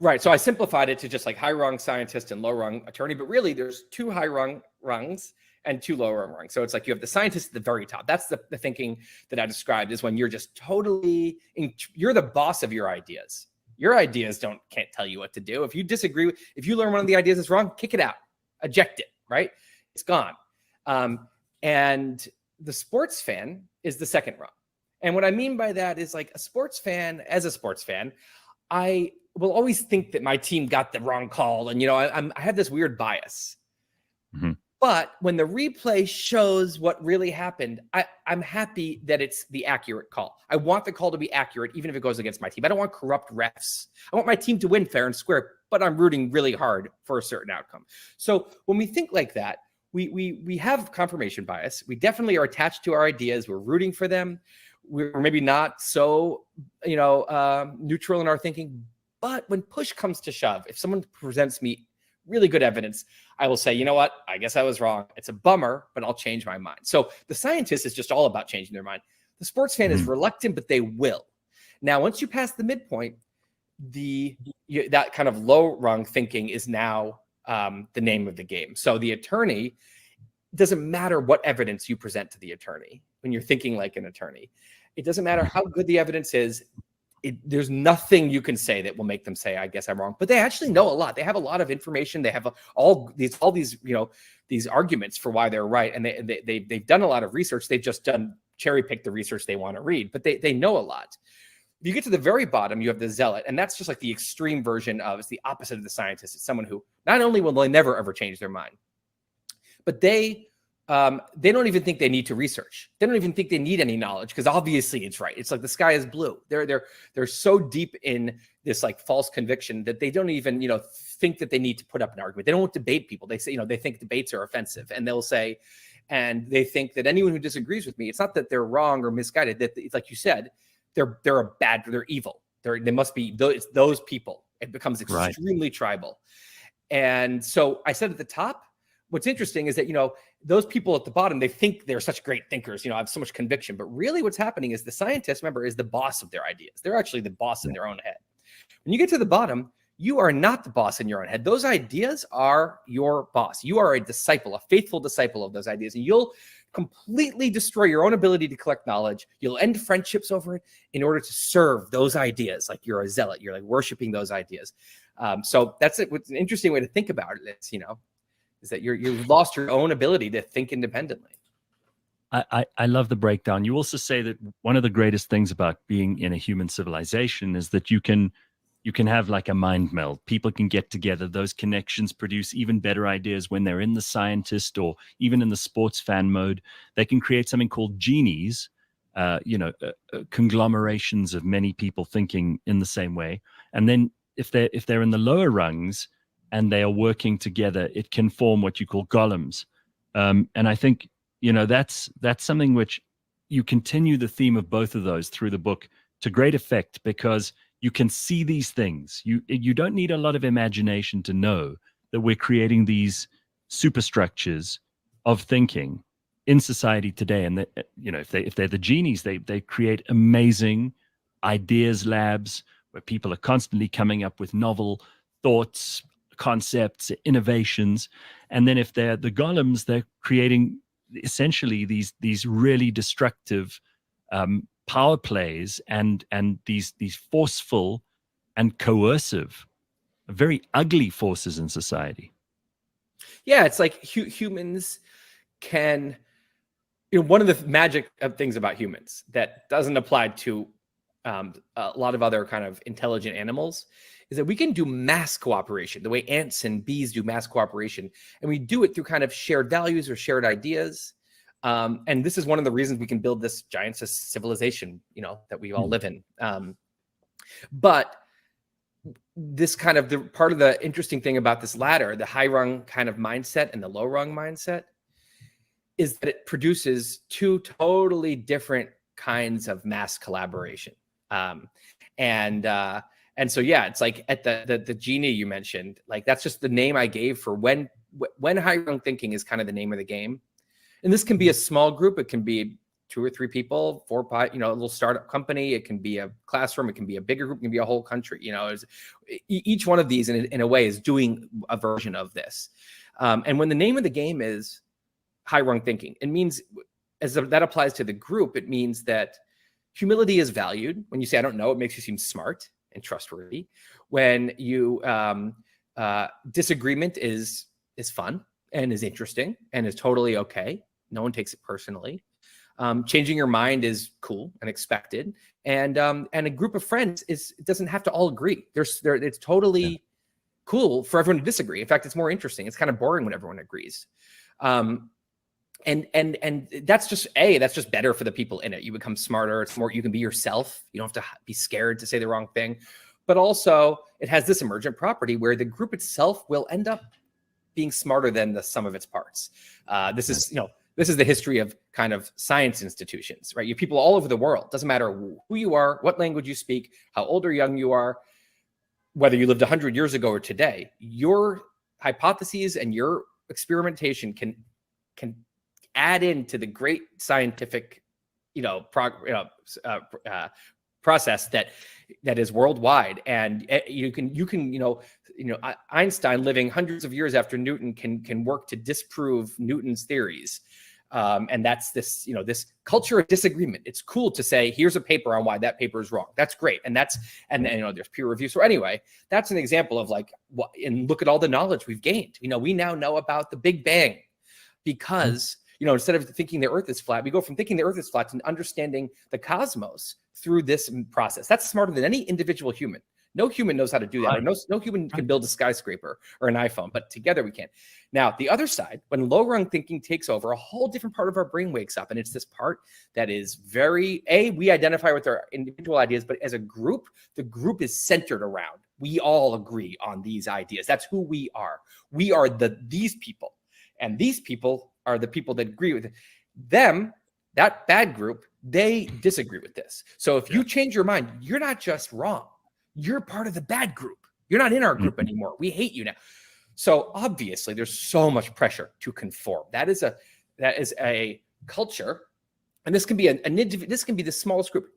Right. So I simplified it to just like high rung scientist and low rung attorney, but really there's two high rungs and two lower rungs. So it's like you have the scientist at the very top. That's the thinking that I described, is when you're just totally, you're the boss of your ideas. Your ideas can't tell you what to do. If you disagree, if you learn one of the ideas is wrong, kick it out, eject it, right? It's gone. And the sports fan is the second rung. And what I mean by that is like as a sports fan, I will always think that my team got the wrong call. And, I have this weird bias. Mm-hmm. But when the replay shows what really happened, I'm happy that it's the accurate call. I want the call to be accurate, even if it goes against my team. I don't want corrupt refs. I want my team to win fair and square, but I'm rooting really hard for a certain outcome. So when we think like that, we have confirmation bias. We definitely are attached to our ideas. We're rooting for them. We're maybe not so, neutral in our thinking. But when push comes to shove, if someone presents me really good evidence, I will say, you know what? I guess I was wrong. It's a bummer, but I'll change my mind. So the scientist is just all about changing their mind. The sports fan is reluctant, but they will. Now, once you pass the midpoint, the that kind of low rung thinking is now the name of the game. So the attorney, doesn't matter what evidence you present to the attorney when you're thinking like an attorney. It doesn't matter how good the evidence is. There's nothing you can say that will make them say, I guess I'm wrong. But they actually know a lot. They have a lot of information. They have all these, these arguments for why they're right. And they've done a lot of research. They've just cherry picked the research they want to read, but they know a lot. If you get to the very bottom, you have the zealot, and that's just like the extreme version of, it's the opposite of the scientist. It's someone who not only will they never ever change their mind, but they don't even think they need to research. They don't even think they need any knowledge because obviously it's right. It's like the sky is blue. They're so deep in this like false conviction that they don't even think that they need to put up an argument. They don't debate people. They say they think debates are offensive, and they'll say, and they think that anyone who disagrees with me, it's not that they're wrong or misguided. That it's like you said, they're evil. They must be those people. It becomes extremely tribal. And so I said at the top, what's interesting is that, those people at the bottom, they think they're such great thinkers, have so much conviction, but really what's happening is the scientist, remember, is the boss of their ideas. They're actually the boss in their own head. When you get to the bottom, you are not the boss in your own head. Those ideas are your boss. You are a disciple, a faithful disciple of those ideas, and you'll completely destroy your own ability to collect knowledge. You'll end friendships over it in order to serve those ideas. Like you're a zealot. You're like worshiping those ideas. So that's it. What's an interesting way to think about it is, is that you've lost your own ability to think independently. I love the breakdown. You also say that one of the greatest things about being in a human civilization is that you can have like a mind meld. People can get together. Those connections produce even better ideas when they're in the scientist or even in the sports fan mode. They can create something called genies, conglomerations of many people thinking in the same way. And then if they're in the lower rungs and they are working together, it can form what you call golems. And I think, that's something which you continue the theme of both of those through the book to great effect, because you can see these things. You don't need a lot of imagination to know that we're creating these superstructures of thinking in society today. And that, if they're the genies, they create amazing ideas labs where people are constantly coming up with novel thoughts, concepts, innovations. And then if they're the golems, they're creating essentially these really destructive power plays and these forceful and coercive, very ugly forces in society. Yeah, it's like humans can, one of the magic of things about humans that doesn't apply to a lot of other kind of intelligent animals is that we can do mass cooperation the way ants and bees do mass cooperation. And we do it through kind of shared values or shared ideas. And this is one of the reasons we can build this giant civilization, that we all live in. But this kind of part of the interesting thing about this ladder, the high rung kind of mindset and the low rung mindset, is that it produces two totally different kinds of mass collaboration. And so, yeah, it's like at the genie you mentioned, like that's just the name I gave for when high rung thinking is kind of the name of the game. And this can be a small group. It can be 2 or 3 people, 4 or 5, a little startup company. It can be a classroom. It can be a bigger group. It can be a whole country. Each one of these in a way is doing a version of this. And when the name of the game is high rung thinking, it means, as that applies to the group, it means that humility is valued. When you say, I don't know, it makes you seem smart and trustworthy. When you disagreement is fun and is interesting and is totally okay. No one takes it personally. Changing your mind is cool and expected. And a group of friends doesn't have to all agree. It's totally cool for everyone to disagree. In fact, it's more interesting. It's kind of boring when everyone agrees. And that's just better for the people in it. You become smarter. It's more, you can be yourself. You don't have to be scared to say the wrong thing. But also it has this emergent property where the group itself will end up being smarter than the sum of its parts. This is the history of kind of science institutions, right? You have people all over the world. Doesn't matter who you are, what language you speak, how old or young you are, whether you lived 100 years ago or today, your hypotheses and your experimentation can process that is worldwide, and you can Einstein, living hundreds of years after Newton, can work to disprove Newton's theories. And that's this culture of disagreement. It's cool to say, here's a paper on why that paper is wrong. That's great. And there's peer review. So anyway, that's an example of and look at all the knowledge we've gained. We now know about the Big Bang because, instead of thinking the earth is flat, we go from thinking the earth is flat to understanding the cosmos through this process. That's smarter than any individual human. No human knows how to do that. Or no human can build a skyscraper or an iPhone, but together we can. Now, the other side, when low-rung thinking takes over, a whole different part of our brain wakes up. And it's this part that is we identify with our individual ideas, but as a group, the group is centered around. We all agree on these ideas. That's who we are. We are these people. And these people are the people that agree with them. That bad group, they disagree with this. So if you change your mind, you're not just wrong. You're part of the bad group. You're not in our group anymore. We hate you now. So obviously there's so much pressure to conform. That is a culture. And this can be this can be the smallest group,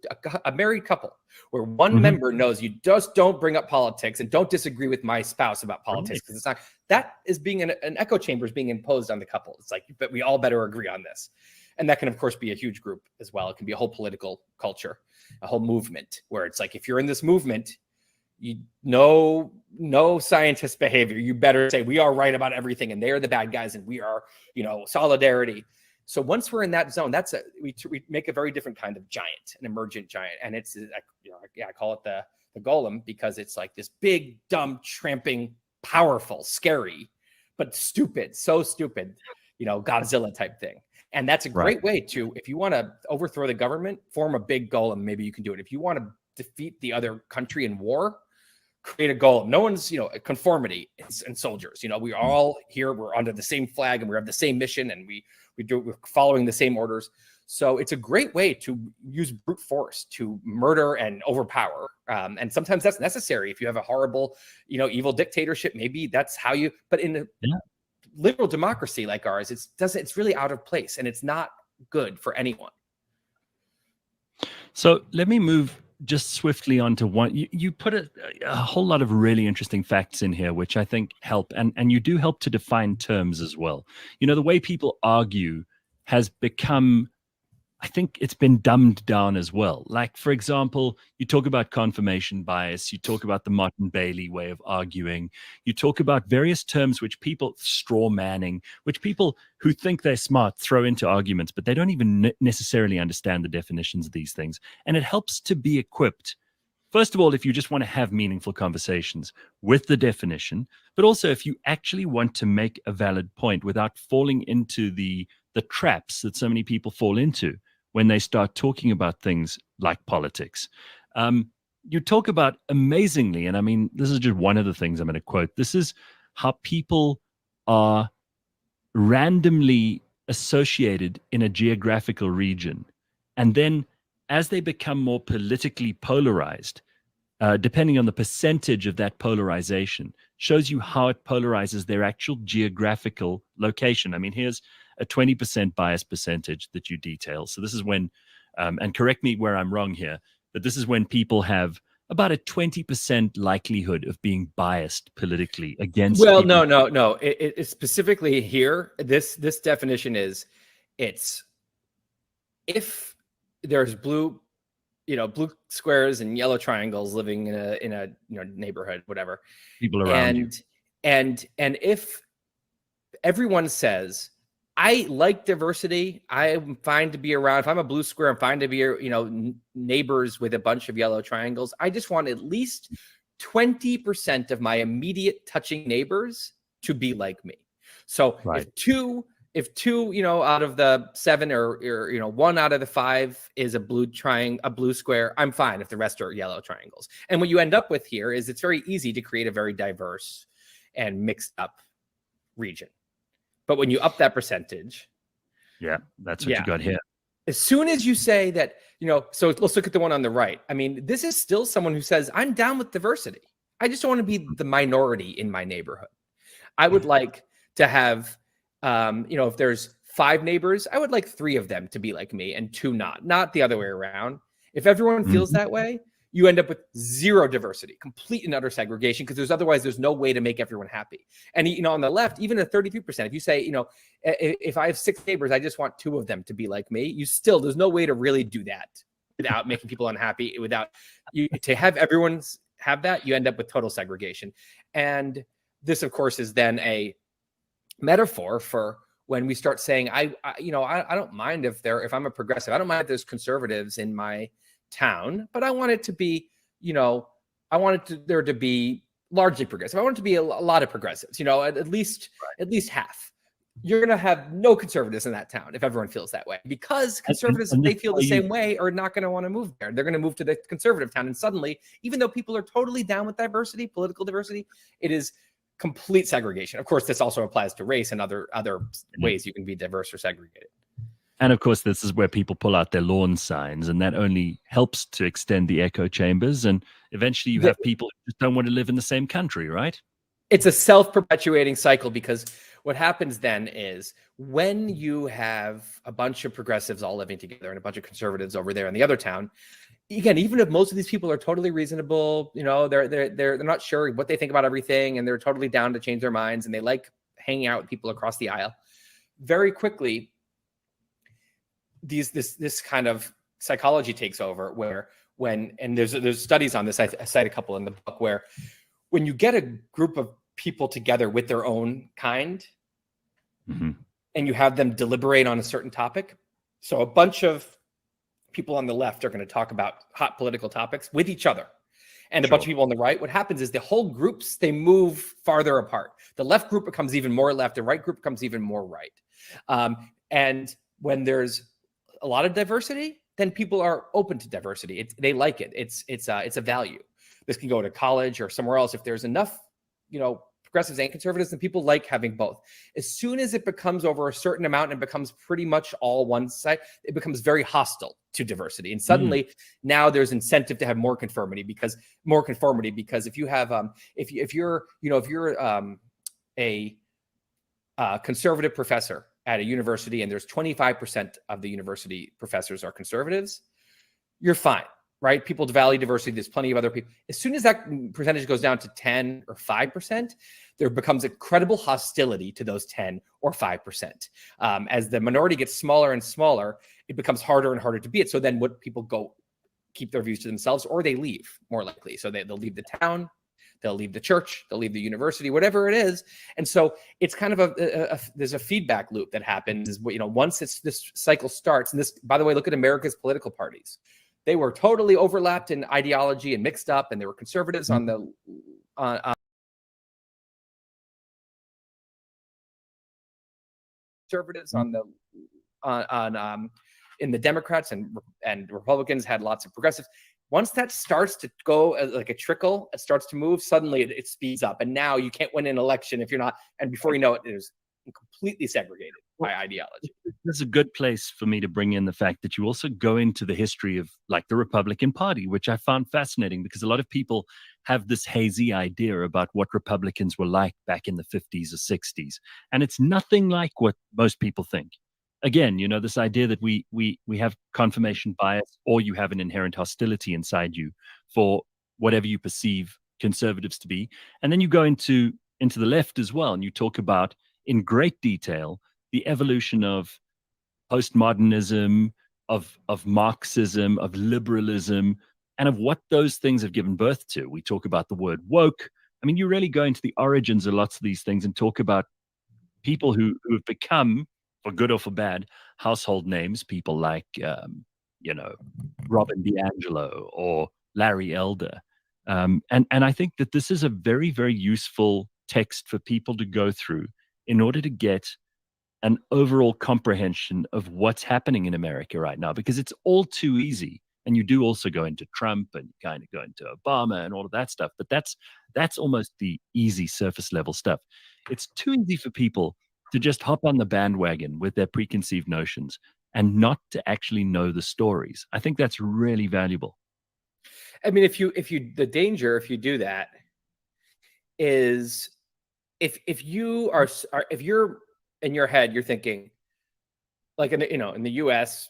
a married couple, where one member knows you just don't bring up politics and don't disagree with my spouse about politics, because it's not, that is being an echo chamber is being imposed on the couple. It's like, but we all better agree on this. And that can, of course, be a huge group as well. It can be a whole political culture, a whole movement, where it's like, if you're in this movement, no scientist behavior. You better say we are right about everything, and they're the bad guys, and we are, solidarity. So once we're in that zone, we make a very different kind of giant, an emergent giant, and it's I call it the golem, because it's like this big, dumb, tramping, powerful, scary, but stupid, so stupid, Godzilla type thing. And that's a great way to, if you want to overthrow the government, form a big golem. Maybe you can do it. If you want to defeat the other country in war, create a golem. No one's, conformity and soldiers. We are all here. We're under the same flag, and we have the same mission, and we're following the same orders. So it's a great way to use brute force to murder and overpower. And sometimes that's necessary. If you have a horrible, evil dictatorship, maybe that's how you. But in a liberal democracy like ours, it's really out of place, and it's not good for anyone. So let me move just swiftly onto one. You put a whole lot of really interesting facts in here, which I think help, and you do help to define terms as well. The way people argue has become, I think it's been dumbed down as well. Like, for example, you talk about confirmation bias, you talk about the Martin Bailey way of arguing, you talk about various terms which people, straw manning, which people who think they're smart throw into arguments, but they don't even necessarily understand the definitions of these things. And it helps to be equipped, first of all, if you just want to have meaningful conversations with the definition, but also if you actually want to make a valid point without falling into the traps that so many people fall into when they start talking about things like politics. You talk about amazingly, and I mean, this is just one of the things I'm going to quote. This is how people are randomly associated in a geographical region. And then as they become more politically polarized, depending on the percentage of that polarization, shows you how it polarizes their actual geographical location. I mean, here's a 20% bias percentage that you detail. So this is when, and correct me where I'm wrong here, but this is when people have about a 20% likelihood of being biased politically against. Well, people. no. It specifically here, this definition is, it's if there's blue squares and yellow triangles living in a neighborhood, whatever, people around you. And if everyone says, I like diversity, I'm fine to be around. If I'm a blue square, I'm fine to be, neighbors with a bunch of yellow triangles. I just want at least 20% of my immediate touching neighbors to be like me. So if two, out of the 7 or 1 out of the 5 is a blue square, I'm fine if the rest are yellow triangles. And what you end up with here is it's very easy to create a very diverse and mixed up region. But when you up that percentage, that's what you got here. As soon as you say that, so let's look at the one on the right. I mean, this is still someone who says, I'm down with diversity. I just don't want to be the minority in my neighborhood. I would like to have, if there's 5 neighbors, I would like 3 of them to be like me and 2 not the other way around. If everyone feels that way, you end up with zero diversity, complete and utter segregation, because there's no way to make everyone happy. And on the left, even at 33%, if you say, if I have 6 neighbors, I just want 2 of them to be like me, there's no way to really do that without making people unhappy. To have everyone have that, you end up with total segregation. And this, of course, is then a metaphor for when we start saying, I don't mind if I'm a progressive, I don't mind if there's conservatives in my town, but I want it to be, there to be largely progressive. I want it to be a lot of progressives, at least half. You're going to have no conservatives in that town if everyone feels that way, because conservatives, if they feel the same way, are not going to want to move there. They're going to move to the conservative town. And suddenly, even though people are totally down with diversity, political diversity, it is complete segregation. Of course, this also applies to race and other ways you can be diverse or segregated. And of course, this is where people pull out their lawn signs, and that only helps to extend the echo chambers. And eventually you have people who just don't want to live in the same country, right? It's a self-perpetuating cycle, because what happens then is when you have a bunch of progressives all living together and a bunch of conservatives over there in the other town, again, even if most of these people are totally reasonable, they're not sure what they think about everything, and they're totally down to change their minds, and they like hanging out with people across the aisle, very quickly, this kind of psychology takes over, where and there's studies on this. I cite a couple in the book, where when you get a group of people together with their own kind, and you have them deliberate on a certain topic, so a bunch of people on the left are going to talk about hot political topics with each other, and a bunch of people on the right, what happens is the whole groups, they move farther apart. The left group becomes even more left, the right group becomes even more right. And when there's a lot of diversity, then people are open to diversity. They like it. It's a value. This can go to college or somewhere else. If there's enough, progressives and conservatives, and people like having both. As soon as it becomes over a certain amount and becomes pretty much all one side, it becomes very hostile to diversity. And suddenly now there's incentive to have more conformity, because if you have if you're a conservative professor at a university, and there's 25% of the university professors are conservatives, you're fine, right? People value diversity. There's plenty of other people. As soon as that percentage goes down to 10 or 5%, there becomes incredible hostility to those 10 or 5%. As the minority gets smaller and smaller, it becomes harder and harder to beat it. So then what people keep their views to themselves, or they leave, more likely. So they'll leave the town, they'll leave the church, they'll leave the university, whatever it is. And so it's kind of there's a feedback loop that happens. Once this cycle starts, and this, by the way, look at America's political parties. They were totally overlapped in ideology and mixed up, and there were conservatives on the in the Democrats, and Republicans had lots of progressives. Once that starts to go like a trickle, it starts to move, suddenly it speeds up. And now you can't win an election if you're not, and before you know it, it is completely segregated by ideology. This is a good place for me to bring in the fact that you also go into the history of like the Republican Party, which I found fascinating, because a lot of people have this hazy idea about what Republicans were like back in the 50s or 60s. And it's nothing like what most people think. Again, this idea that we have confirmation bias, or you have an inherent hostility inside you for whatever you perceive conservatives to be. And then you go into the left as well, and you talk about in great detail the evolution of postmodernism, of Marxism, of liberalism, and of what those things have given birth to. We talk about the word woke. I mean, you really go into the origins of lots of these things and talk about people who have become, for good or for bad, household names, people like, Robin DiAngelo or Larry Elder. And I think that this is a very, very useful text for people to go through in order to get an overall comprehension of what's happening in America right now, because it's all too easy. And you do also go into Trump and kind of go into Obama and all of that stuff, but that's almost the easy surface level stuff. It's too easy for people to just hop on the bandwagon with their preconceived notions and not to actually know the stories. I think that's really valuable. I mean, the danger, if you do that, is if you're in your head, you're thinking, like in the US,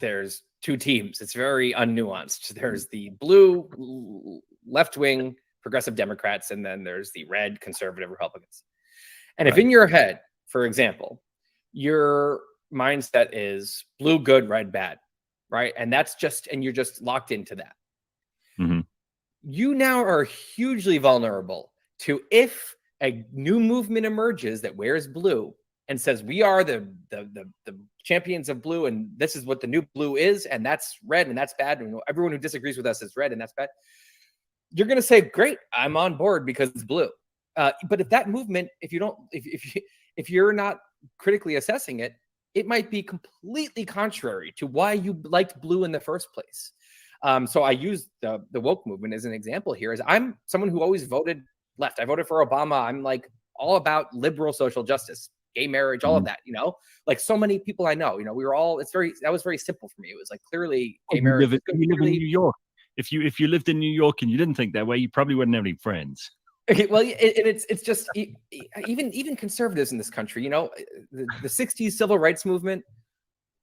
there's two teams. It's very unnuanced. There's the blue left-wing progressive Democrats, and then there's the red conservative Republicans. And if in your head, for example, your mindset is blue good, red bad, right? And you're just locked into that. Mm-hmm. You now are hugely vulnerable to, if a new movement emerges that wears blue and says we are the champions of blue, and this is what the new blue is, and that's red and that's bad, and everyone who disagrees with us is red and that's bad, you're going to say, great, I'm on board because it's blue. But if that movement, if you're not critically assessing it, it might be completely contrary to why you liked blue in the first place. So I use the woke movement as an example here. As I'm someone who always voted left. I voted for Obama. I'm like all about liberal social justice, gay marriage, all of that, like so many people I know, we were all, that was very simple for me. It was like, clearly gay marriage. You live in New York. If you lived in New York and you didn't think that way, you probably wouldn't have any friends. Okay, well, it's just even conservatives in this country, the 60s civil rights movement,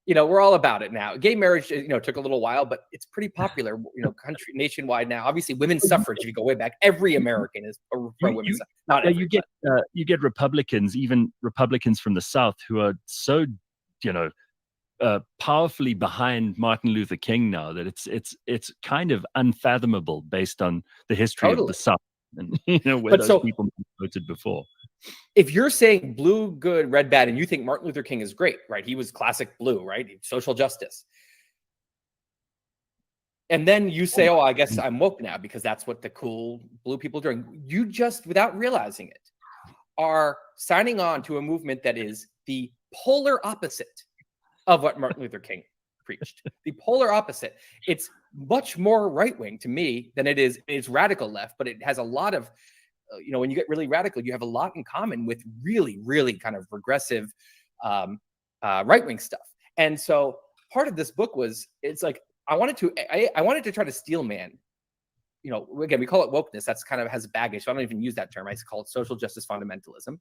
we're all about it now. Gay marriage, took a little while, but it's pretty popular, country nationwide now. Obviously, women's suffrage, if you go way back, every American is pro women's suffrage. Not every, you get Republicans, even Republicans from the South, who are so, powerfully behind Martin Luther King now that it's kind of unfathomable based on the history of the South and where those people voted before. If you're saying blue good, red bad, and you think Martin Luther King is great, right? He was classic blue, right? Social justice. And then you say, oh, I guess I'm woke now because that's what the cool blue people are doing. You just, without realizing it, are signing on to a movement that is the polar opposite of what Martin Luther King preached. The polar opposite. It's much more right-wing to me than it is. It's radical left, but it has a lot of, when you get really radical, you have a lot in common with really, really kind of regressive right-wing stuff. And so part of this book was, it's like, I wanted to try to steel man, again, we call it wokeness. That's kind of has baggage. So I don't even use that term. I call it social justice fundamentalism.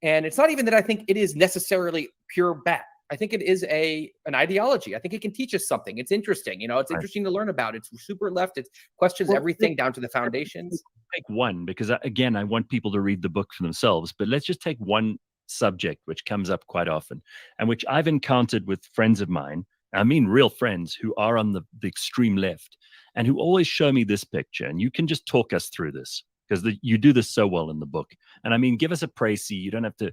And it's not even that I think it is necessarily pure bad. I think it is an ideology. I think it can teach us something. It's interesting. It's interesting to learn about. It's super left. It questions everything down to the foundations. Take one, because again, I want people to read the book for themselves, but let's just take one subject, which comes up quite often and which I've encountered with friends of mine. I mean, real friends who are on the extreme left and who always show me this picture. And you can just talk us through this because you do this so well in the book. And I mean, give us a précis. You don't have to,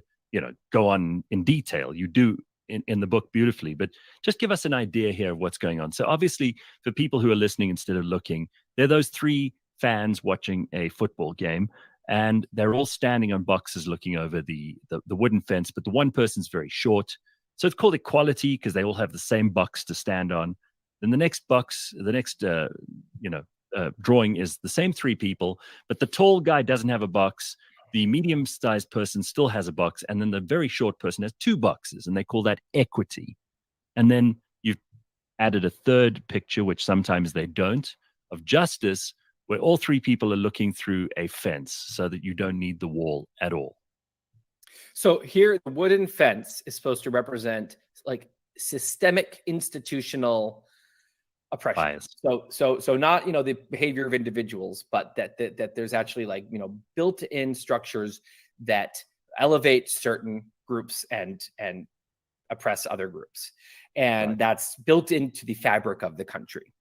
go on in detail. You do in the book beautifully, but just give us an idea here of what's going on. So obviously for people who are listening instead of looking, they're those three fans watching a football game and they're all standing on boxes looking over the wooden fence, but the one person's very short. So it's called equality because they all have the same box to stand on. Then the next box, the next, drawing is the same three people, but the tall guy doesn't have a box. The medium-sized person still has a box, and then the very short person has two boxes, and they call that equity. And then you've added a third picture, which sometimes they don't, of justice, where all three people are looking through a fence so that you don't need the wall at all. So here, the wooden fence is supposed to represent like systemic institutional oppression. Bias. So not, the behavior of individuals, but that there's actually like, built-in structures that elevate certain groups and oppress other groups. And that's built into the fabric of the country.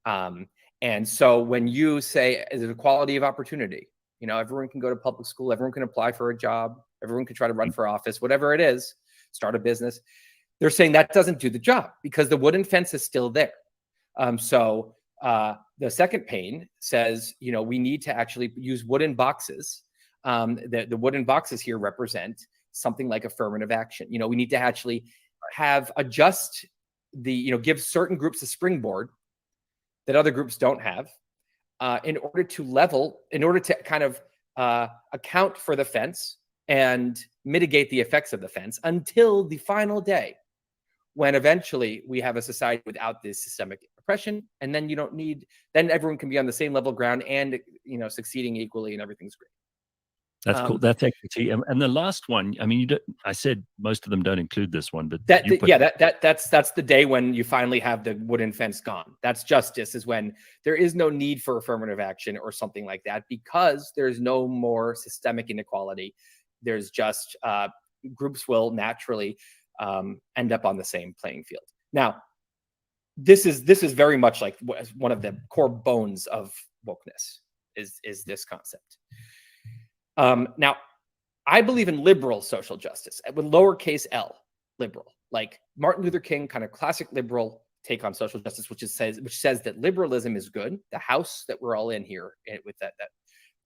And so when you say is it equality of opportunity, everyone can go to public school, everyone can apply for a job, everyone can try to run for office, whatever it is, start a business. They're saying that doesn't do the job because the wooden fence is still there. So the second pane says, we need to actually use wooden boxes. The wooden boxes here represent something like affirmative action. We need to actually adjust give certain groups a springboard that other groups don't have in order to kind of account for the fence and mitigate the effects of the fence until the final day when eventually we have a society without this systemic oppression, and then then everyone can be on the same level ground and succeeding equally and everything's great. That's cool. That's equity. And the last one, I mean, I said most of them don't include this one, but that's the day when you finally have the wooden fence gone. That's justice, is when there is no need for affirmative action or something like that, because there's no more systemic inequality. There's just groups will naturally end up on the same playing field. Now, this is very much like one of the core bones of wokeness is this concept. Now, I believe in liberal social justice with lowercase l, liberal, like Martin Luther King, kind of classic liberal take on social justice, which says that liberalism is good. The house that we're all in here with that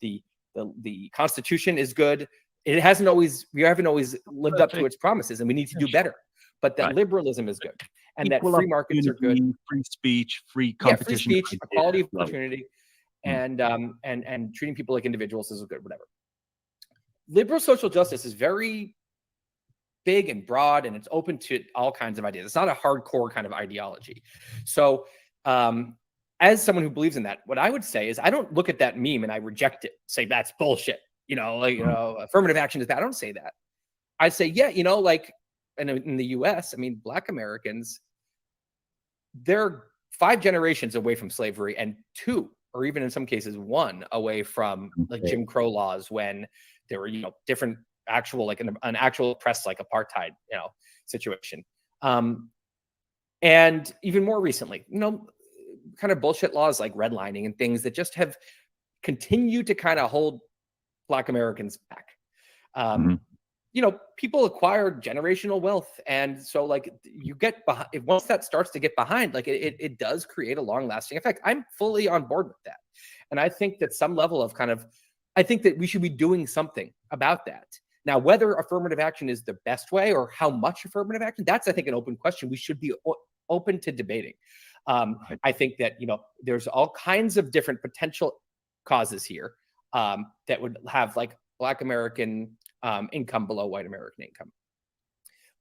the Constitution is good. We haven't always lived up to its promises, and we need to do better. But that liberalism is good, and that free markets are good. Free speech, free competition, free speech, equality of opportunity, and treating people like individuals is good. Whatever. Liberal social justice is very big and broad, and it's open to all kinds of ideas. It's not a hardcore kind of ideology. So, as someone who believes in that, what I would say is I don't look at that meme and I reject it. Say that's bullshit. Affirmative action is bad. I don't say that. I say, and in the U.S., I mean, Black Americans, they're 5 generations away from slavery, and 2, or even in some cases 1, away from like Jim Crow laws, when there were different actual an actual oppressed like apartheid situation, and even more recently, kind of bullshit laws like redlining and things that just have continued to kind of hold Black Americans back. People acquire generational wealth, and so like you get behind. Once that starts to get behind, like it does create a long-lasting effect. I'm fully on board with that, and I think that some level of I think that we should be doing something about that. Now, whether affirmative action is the best way or how much affirmative action, that's, I think, an open question we should be open to debating. I think that, there's all kinds of different potential causes here that would have like Black American income below white American income.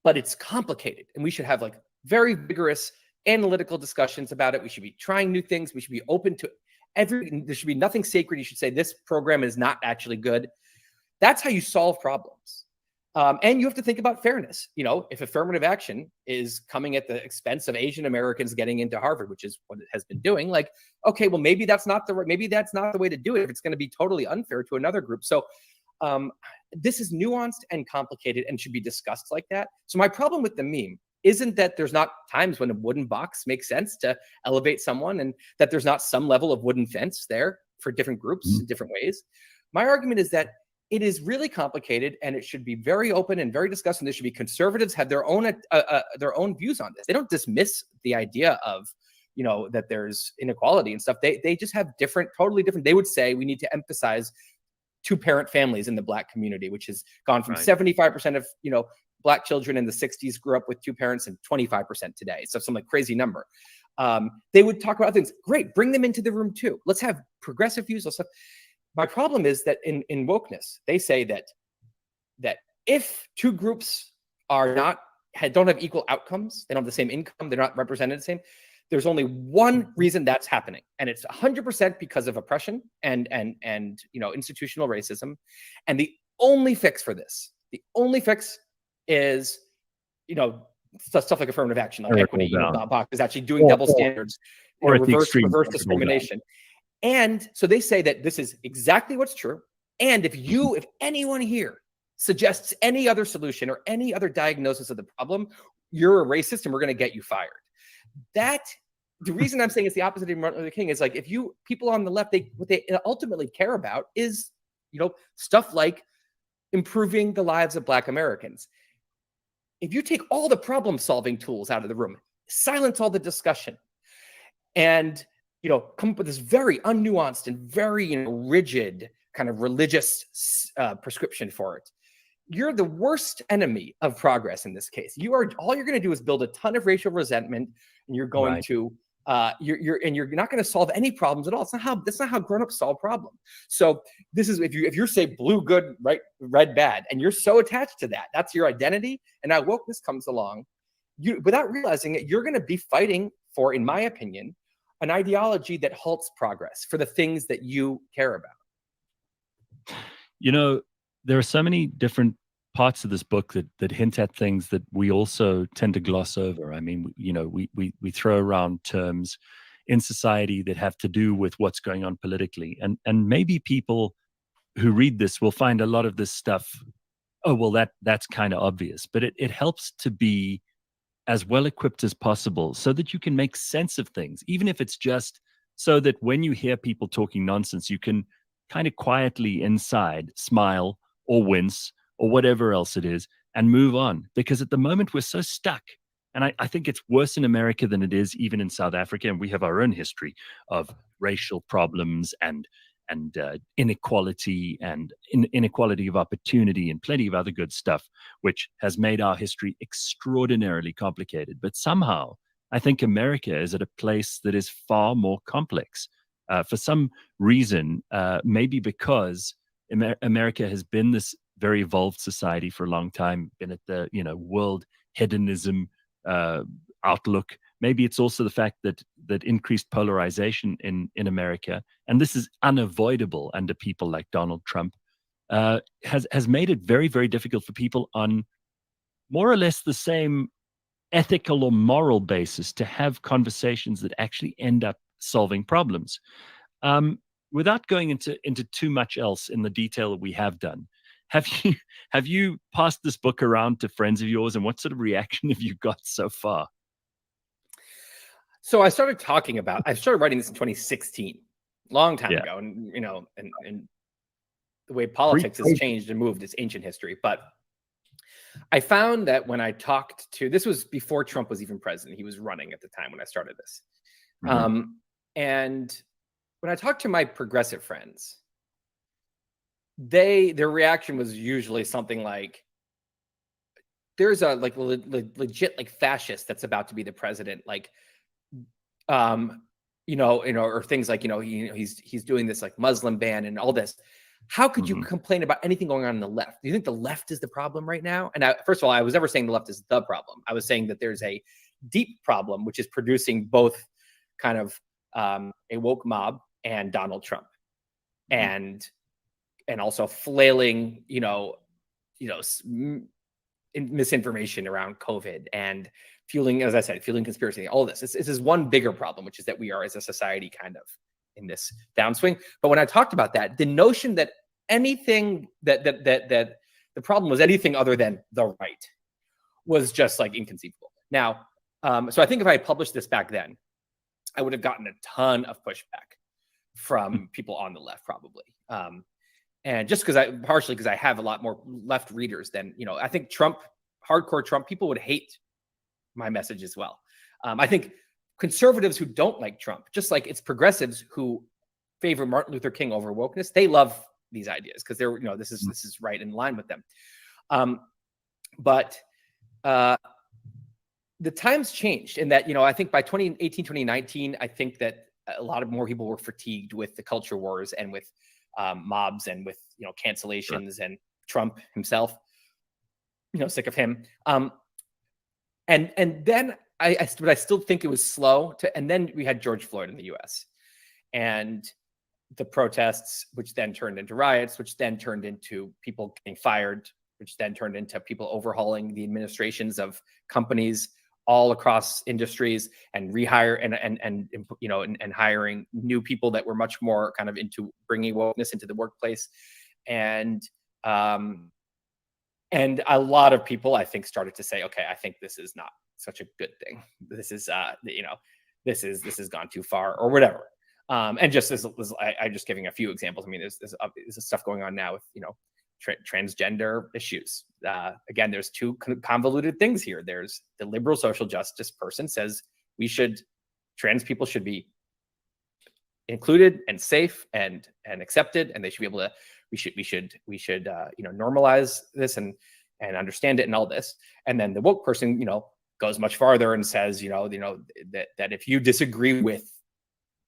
But it's complicated, and we should have like very vigorous analytical discussions about it. We should be trying new things. We should be open to there should be nothing sacred. You should say this program is not actually good. That's how you solve problems. And you have to think about fairness. If affirmative action is coming at the expense of Asian Americans getting into Harvard, which is what it has been doing, like, okay, well, maybe that's not the way to do it if it's going to be totally unfair to another group. So this is nuanced and complicated and should be discussed like that. So my problem with the meme isn't that there's not times when a wooden box makes sense to elevate someone, and that there's not some level of wooden fence there for different groups in different ways. My argument is that it is really complicated, and it should be very open and very discussed. And there should be conservatives have their own views on this. They don't dismiss the idea of, that there's inequality and stuff. They just have totally different. They would say we need to emphasize 2-parent families in the Black community, which has gone from 75% of Black children in the 60s grew up with 2 parents, and 25% today. So some like crazy number. They would talk about things. Great, bring them into the room too. Let's have progressive views. My problem is that in wokeness, they say that if 2 groups don't have equal outcomes, they don't have the same income, they're not represented the same, there's only one reason that's happening, and it's 100% because of oppression and institutional racism. And the only fix for this, is stuff like affirmative action, like equity. Bach is actually doing double standards, or reverse discrimination. And so they say that this is exactly what's true. And if anyone here suggests any other solution or any other diagnosis of the problem, you're a racist and we're going to get you fired. The reason I'm saying it's the opposite of Martin Luther King is like, if people on the left, what they ultimately care about is, stuff like improving the lives of Black Americans. If you take all the problem solving tools out of the room, silence all the discussion, and come up with this very unnuanced and very rigid kind of religious prescription for it, you're the worst enemy of progress in this case. All you're going to do is build a ton of racial resentment, and you're going to you're not going to solve any problems at all. That's not how grown-ups solve problems. So this is if you say blue good, right, red bad, and you're so attached to that, that's your identity. And now wokeness comes along, without realizing it, you're going to be fighting for, in my opinion, an ideology that halts progress for the things that you care about. there are so many different parts of this book that hint at things that we also tend to gloss over. I mean, we throw around terms in society that have to do with what's going on politically, and maybe people who read this will find a lot of this stuff, oh well, that's kind of obvious, but it helps to be as well equipped as possible so that you can make sense of things, even if it's just so that when you hear people talking nonsense, you can kind of quietly inside smile or wince or whatever else it is and move on. Because at the moment we're so stuck. And I think it's worse in America than it is even in South Africa. And we have our own history of racial problems and inequality and inequality of opportunity and plenty of other good stuff, which has made our history extraordinarily complicated. But somehow, I think America is at a place that is far more complex. For some reason, maybe because America has been this very evolved society for a long time, been at the world hedonism outlook. Maybe it's also the fact that increased polarization in America, and this is unavoidable under people like Donald Trump, has made it very, very difficult for people on more or less the same ethical or moral basis to have conversations that actually end up solving problems. Without going into too much else in the detail that we have done, have you passed this book around to friends of yours, and what sort of reaction have you got so far? So I started writing this in 2016, long time ago, and and the way politics has changed and moved is ancient history. But I found that when I talked to, this was before Trump was even president, he was running at the time when I started this, and when I talked to my progressive friends, their reaction was usually something like, "There's a legit fascist that's about to be the president," or things like, he's doing this Muslim ban and all this. How could you complain about anything going on the left? Do you think the left is the problem right now? And first of all, I was never saying the left is the problem. I was saying that there's a deep problem, which is producing both kind of a woke mob and Donald Trump, and also flailing, misinformation around COVID and fueling, as I said, fueling conspiracy, all of this. This is one bigger problem, which is that we are as a society kind of in this downswing. But when I talked about that, the notion that anything that the problem was anything other than the right was just inconceivable. Now, so I think if I had published this back then, I would have gotten a ton of pushback from people on the left, probably. And just partially because I have a lot more left readers than, I think hardcore Trump people would hate my message as well. I think conservatives who don't like Trump, just like it's progressives who favor Martin Luther King over wokeness, they love these ideas because they're, this is right in line with them. But the times changed in that, I think by 2018, 2019, I think that a lot of more people were fatigued with the culture wars and with mobs and with, cancellations and Trump himself, sick of him. And then but I still think it was slow and then we had George Floyd in the US and the protests, which then turned into riots, which then turned into people getting fired, which then turned into people overhauling the administrations of companies all across industries and rehire and hiring new people that were much more kind of into bringing wokeness into the workplace. And a lot of people, I think, started to say, okay, I think this is not such a good thing. This is, this has gone too far or whatever. And just as I'm just giving a few examples. I mean, there's stuff going on now with, transgender issues. Again, there's two convoluted things here. There's the liberal social justice person says trans people should be included and safe and accepted, and they should be able to. We should normalize this and understand it and all this. And then the woke person, goes much farther and says, that if you disagree with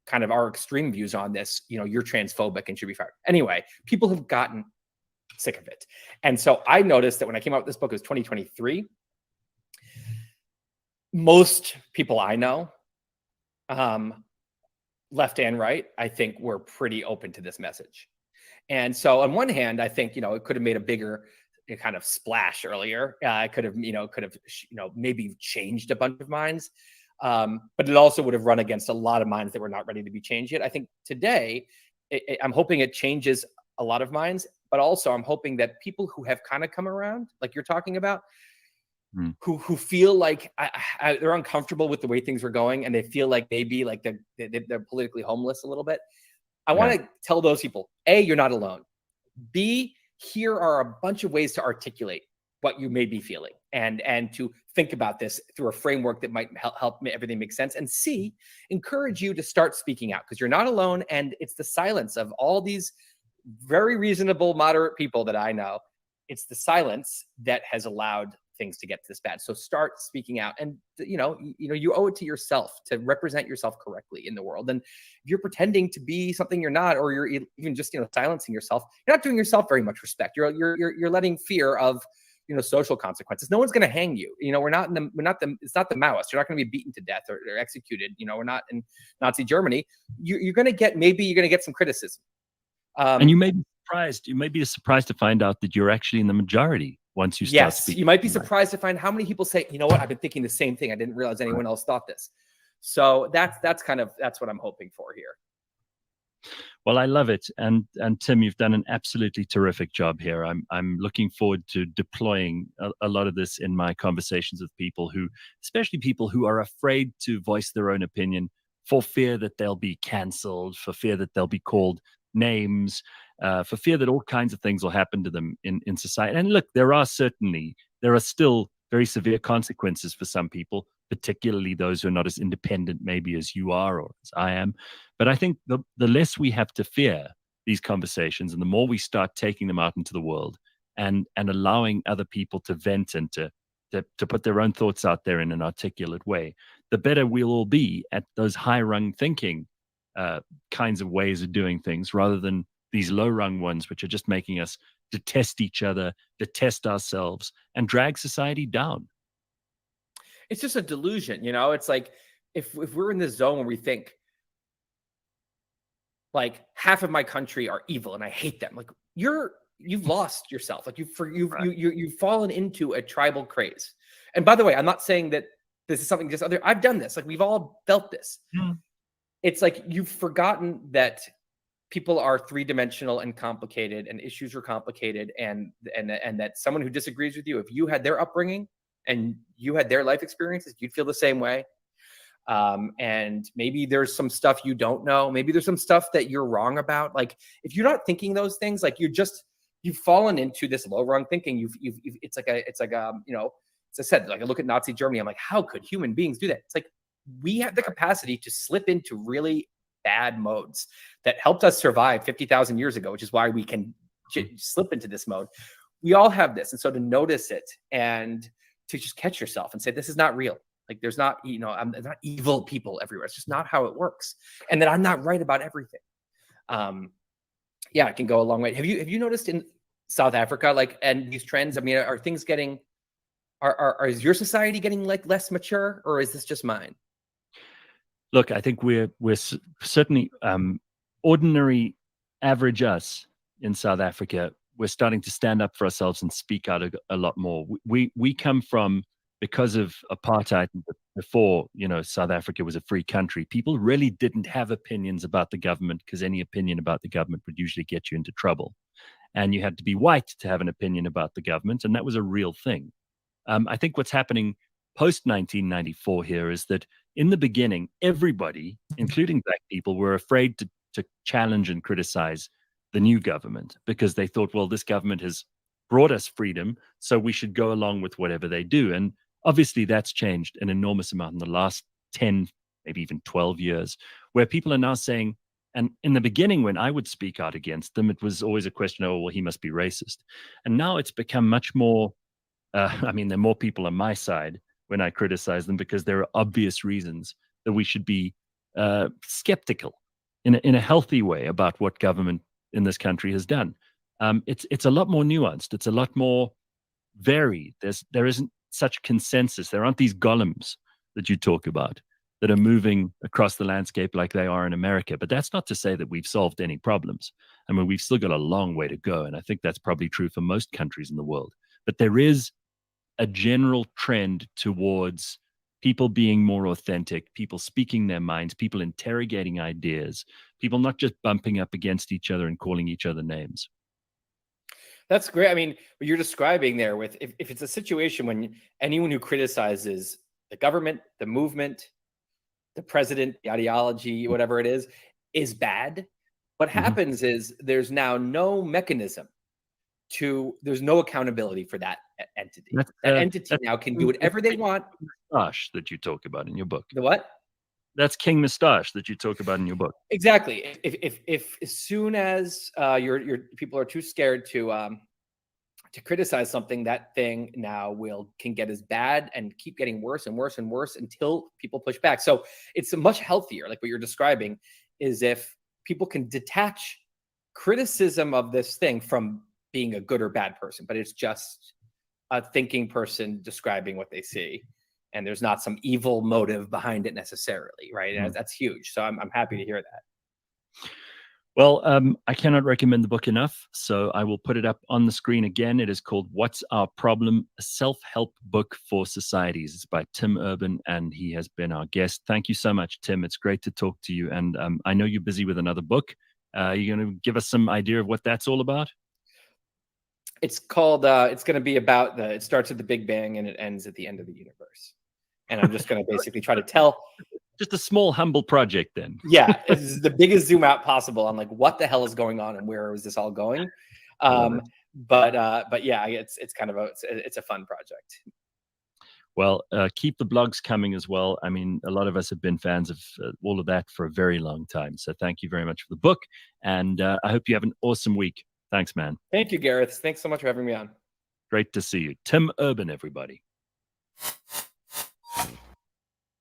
kind of our extreme views on this, you're transphobic and should be fired. Anyway, people have gotten sick of it. And so I noticed that when I came out with this book, it was 2023. Most people I know, left and right, I think were pretty open to this message. And so on one hand, I think, it could have made a bigger kind of splash earlier. It could have, maybe changed a bunch of minds. But it also would have run against a lot of minds that were not ready to be changed yet. I think today, I'm hoping it changes a lot of minds, but also I'm hoping that people who have kind of come around, like you're talking about, who feel like they're uncomfortable with the way things are going, and they feel like maybe like they're politically homeless a little bit. I want to tell those people, A, you're not alone. B, here are a bunch of ways to articulate what you may be feeling and to think about this through a framework that might help everything make sense. And C, encourage you to start speaking out, because you're not alone. And it's the silence of all these very reasonable, moderate people that I know. It's the silence that has allowed things to get this bad. So start speaking out, and you owe it to yourself to represent yourself correctly in the world. And if you're pretending to be something you're not, or you're even just silencing yourself, you're not doing yourself very much respect. You're letting fear of social consequences. No one's going to hang you. It's not the Maoists. You're not going to be beaten to death or executed. We're not in Nazi Germany. You're going to get some criticism. And you may be surprised. You may be surprised to find out that you're actually in the majority once you start speaking. You might be surprised to find how many people say, you know what, I've been thinking the same thing. I didn't realize anyone else thought this. So that's what I'm hoping for here. Well, I love it. And Tim, you've done an absolutely terrific job here. I'm looking forward to deploying a lot of this in my conversations with people especially people who are afraid to voice their own opinion for fear that they'll be canceled, for fear that they'll be called names, for fear that all kinds of things will happen to them in society. And look, there are still very severe consequences for some people, particularly those who are not as independent maybe as you are or as I am. But I think the less we have to fear these conversations, and the more we start taking them out into the world and allowing other people to vent and to put their own thoughts out there in an articulate way, the better we'll all be at those high-rung thinking kinds of ways of doing things, rather than these low-rung ones, which are just making us detest each other, detest ourselves, and drag society down. It's just a delusion, It's like if we're in this zone where we think like half of my country are evil and I hate them, like you've lost yourself, like you've fallen into a tribal craze. And by the way, I'm not saying that this is something just other. I've done this. Like we've all felt this. It's like you've forgotten that people are three-dimensional and complicated, and issues are complicated, and that someone who disagrees with you, if you had their upbringing and you had their life experiences, you'd feel the same way. And maybe there's some stuff you don't know. Maybe there's some stuff that you're wrong about. Like if you're not thinking those things, like you've fallen into this low-rung thinking. It's like as I said, like I look at Nazi Germany, I'm like, how could human beings do that? It's like we have the capacity to slip into really bad modes that helped us survive 50,000 years ago, which is why we can slip into this mode. We all have this. And so to notice it and to just catch yourself and say, this is not real. Like there's not, there's not evil people everywhere. It's just not how it works. And that I'm not right about everything. It can go a long way. Have you noticed in South Africa, and these trends, I mean, are things getting, is your society getting like less mature, or is this just mine? Look, I think we're certainly ordinary, average us in South Africa. We're starting to stand up for ourselves and speak out a lot more. We come from, because of apartheid, before South Africa was a free country, people really didn't have opinions about the government, because any opinion about the government would usually get you into trouble, and you had to be white to have an opinion about the government, and that was a real thing. I think what's happening post 1994 here is that in the beginning, everybody, including black people, were afraid to challenge and criticize the new government, because they thought, well, this government has brought us freedom, so we should go along with whatever they do. And obviously that's changed an enormous amount in the last 10, maybe even 12 years, where people are now saying, and in the beginning, when I would speak out against them, it was always a question, oh, well, he must be racist. And now it's become much more, there are more people on my side when I criticize them, because there are obvious reasons that we should be skeptical in a healthy way about what government in this country has done. It's a lot more nuanced. It's a lot more varied. There isn't such consensus. There aren't these golems that you talk about. that are moving across the landscape like they are in America. But that's not to say that we've solved any problems. I mean, we've still got a long way to go. And I think that's probably true for most countries in the world. But there is a general trend towards people being more authentic, people speaking their minds, people interrogating ideas, people not just bumping up against each other and calling each other names. That's great. I mean, what you're describing there with if it's a situation when anyone who criticizes the government, the movement, the president, the ideology, whatever it is bad. What happens is there's now no mechanism there's no accountability for that entity. That entity now can do whatever they want. Moustache that you talk about in your book. The what? That's King Moustache that you talk about in your book. Exactly. If as soon as your people are too scared to criticize something, that thing now can get as bad and keep getting worse and worse and worse until people push back. So it's much healthier, like what you're describing, is if people can detach criticism of this thing from being a good or bad person, but it's just a thinking person describing what they see. And there's not some evil motive behind it necessarily, right? And that's huge. So I'm happy to hear that. Well, I cannot recommend the book enough, so I will put it up on the screen again. It is called What's Our Problem? A Self-Help Book for Societies. It's by Tim Urban, and he has been our guest. Thank you so much, Tim. It's great to talk to you. And I know you're busy with another book. You're going to give us some idea of what that's all about? It's called, it's going to be about it starts at the Big Bang and it ends at the end of the universe. And I'm just going to basically try to tell. Just a small, humble project then. Yeah, it's the biggest zoom out possible on like what the hell is going on and where is this all going. But yeah, it's kind of it's a fun project. Well, keep the blogs coming as well. I mean, a lot of us have been fans of all of that for a very long time. So thank you very much for the book. And I hope you have an awesome week. Thanks, man. Thank you, Gareth. Thanks so much for having me on. Great to see you. Tim Urban, everybody.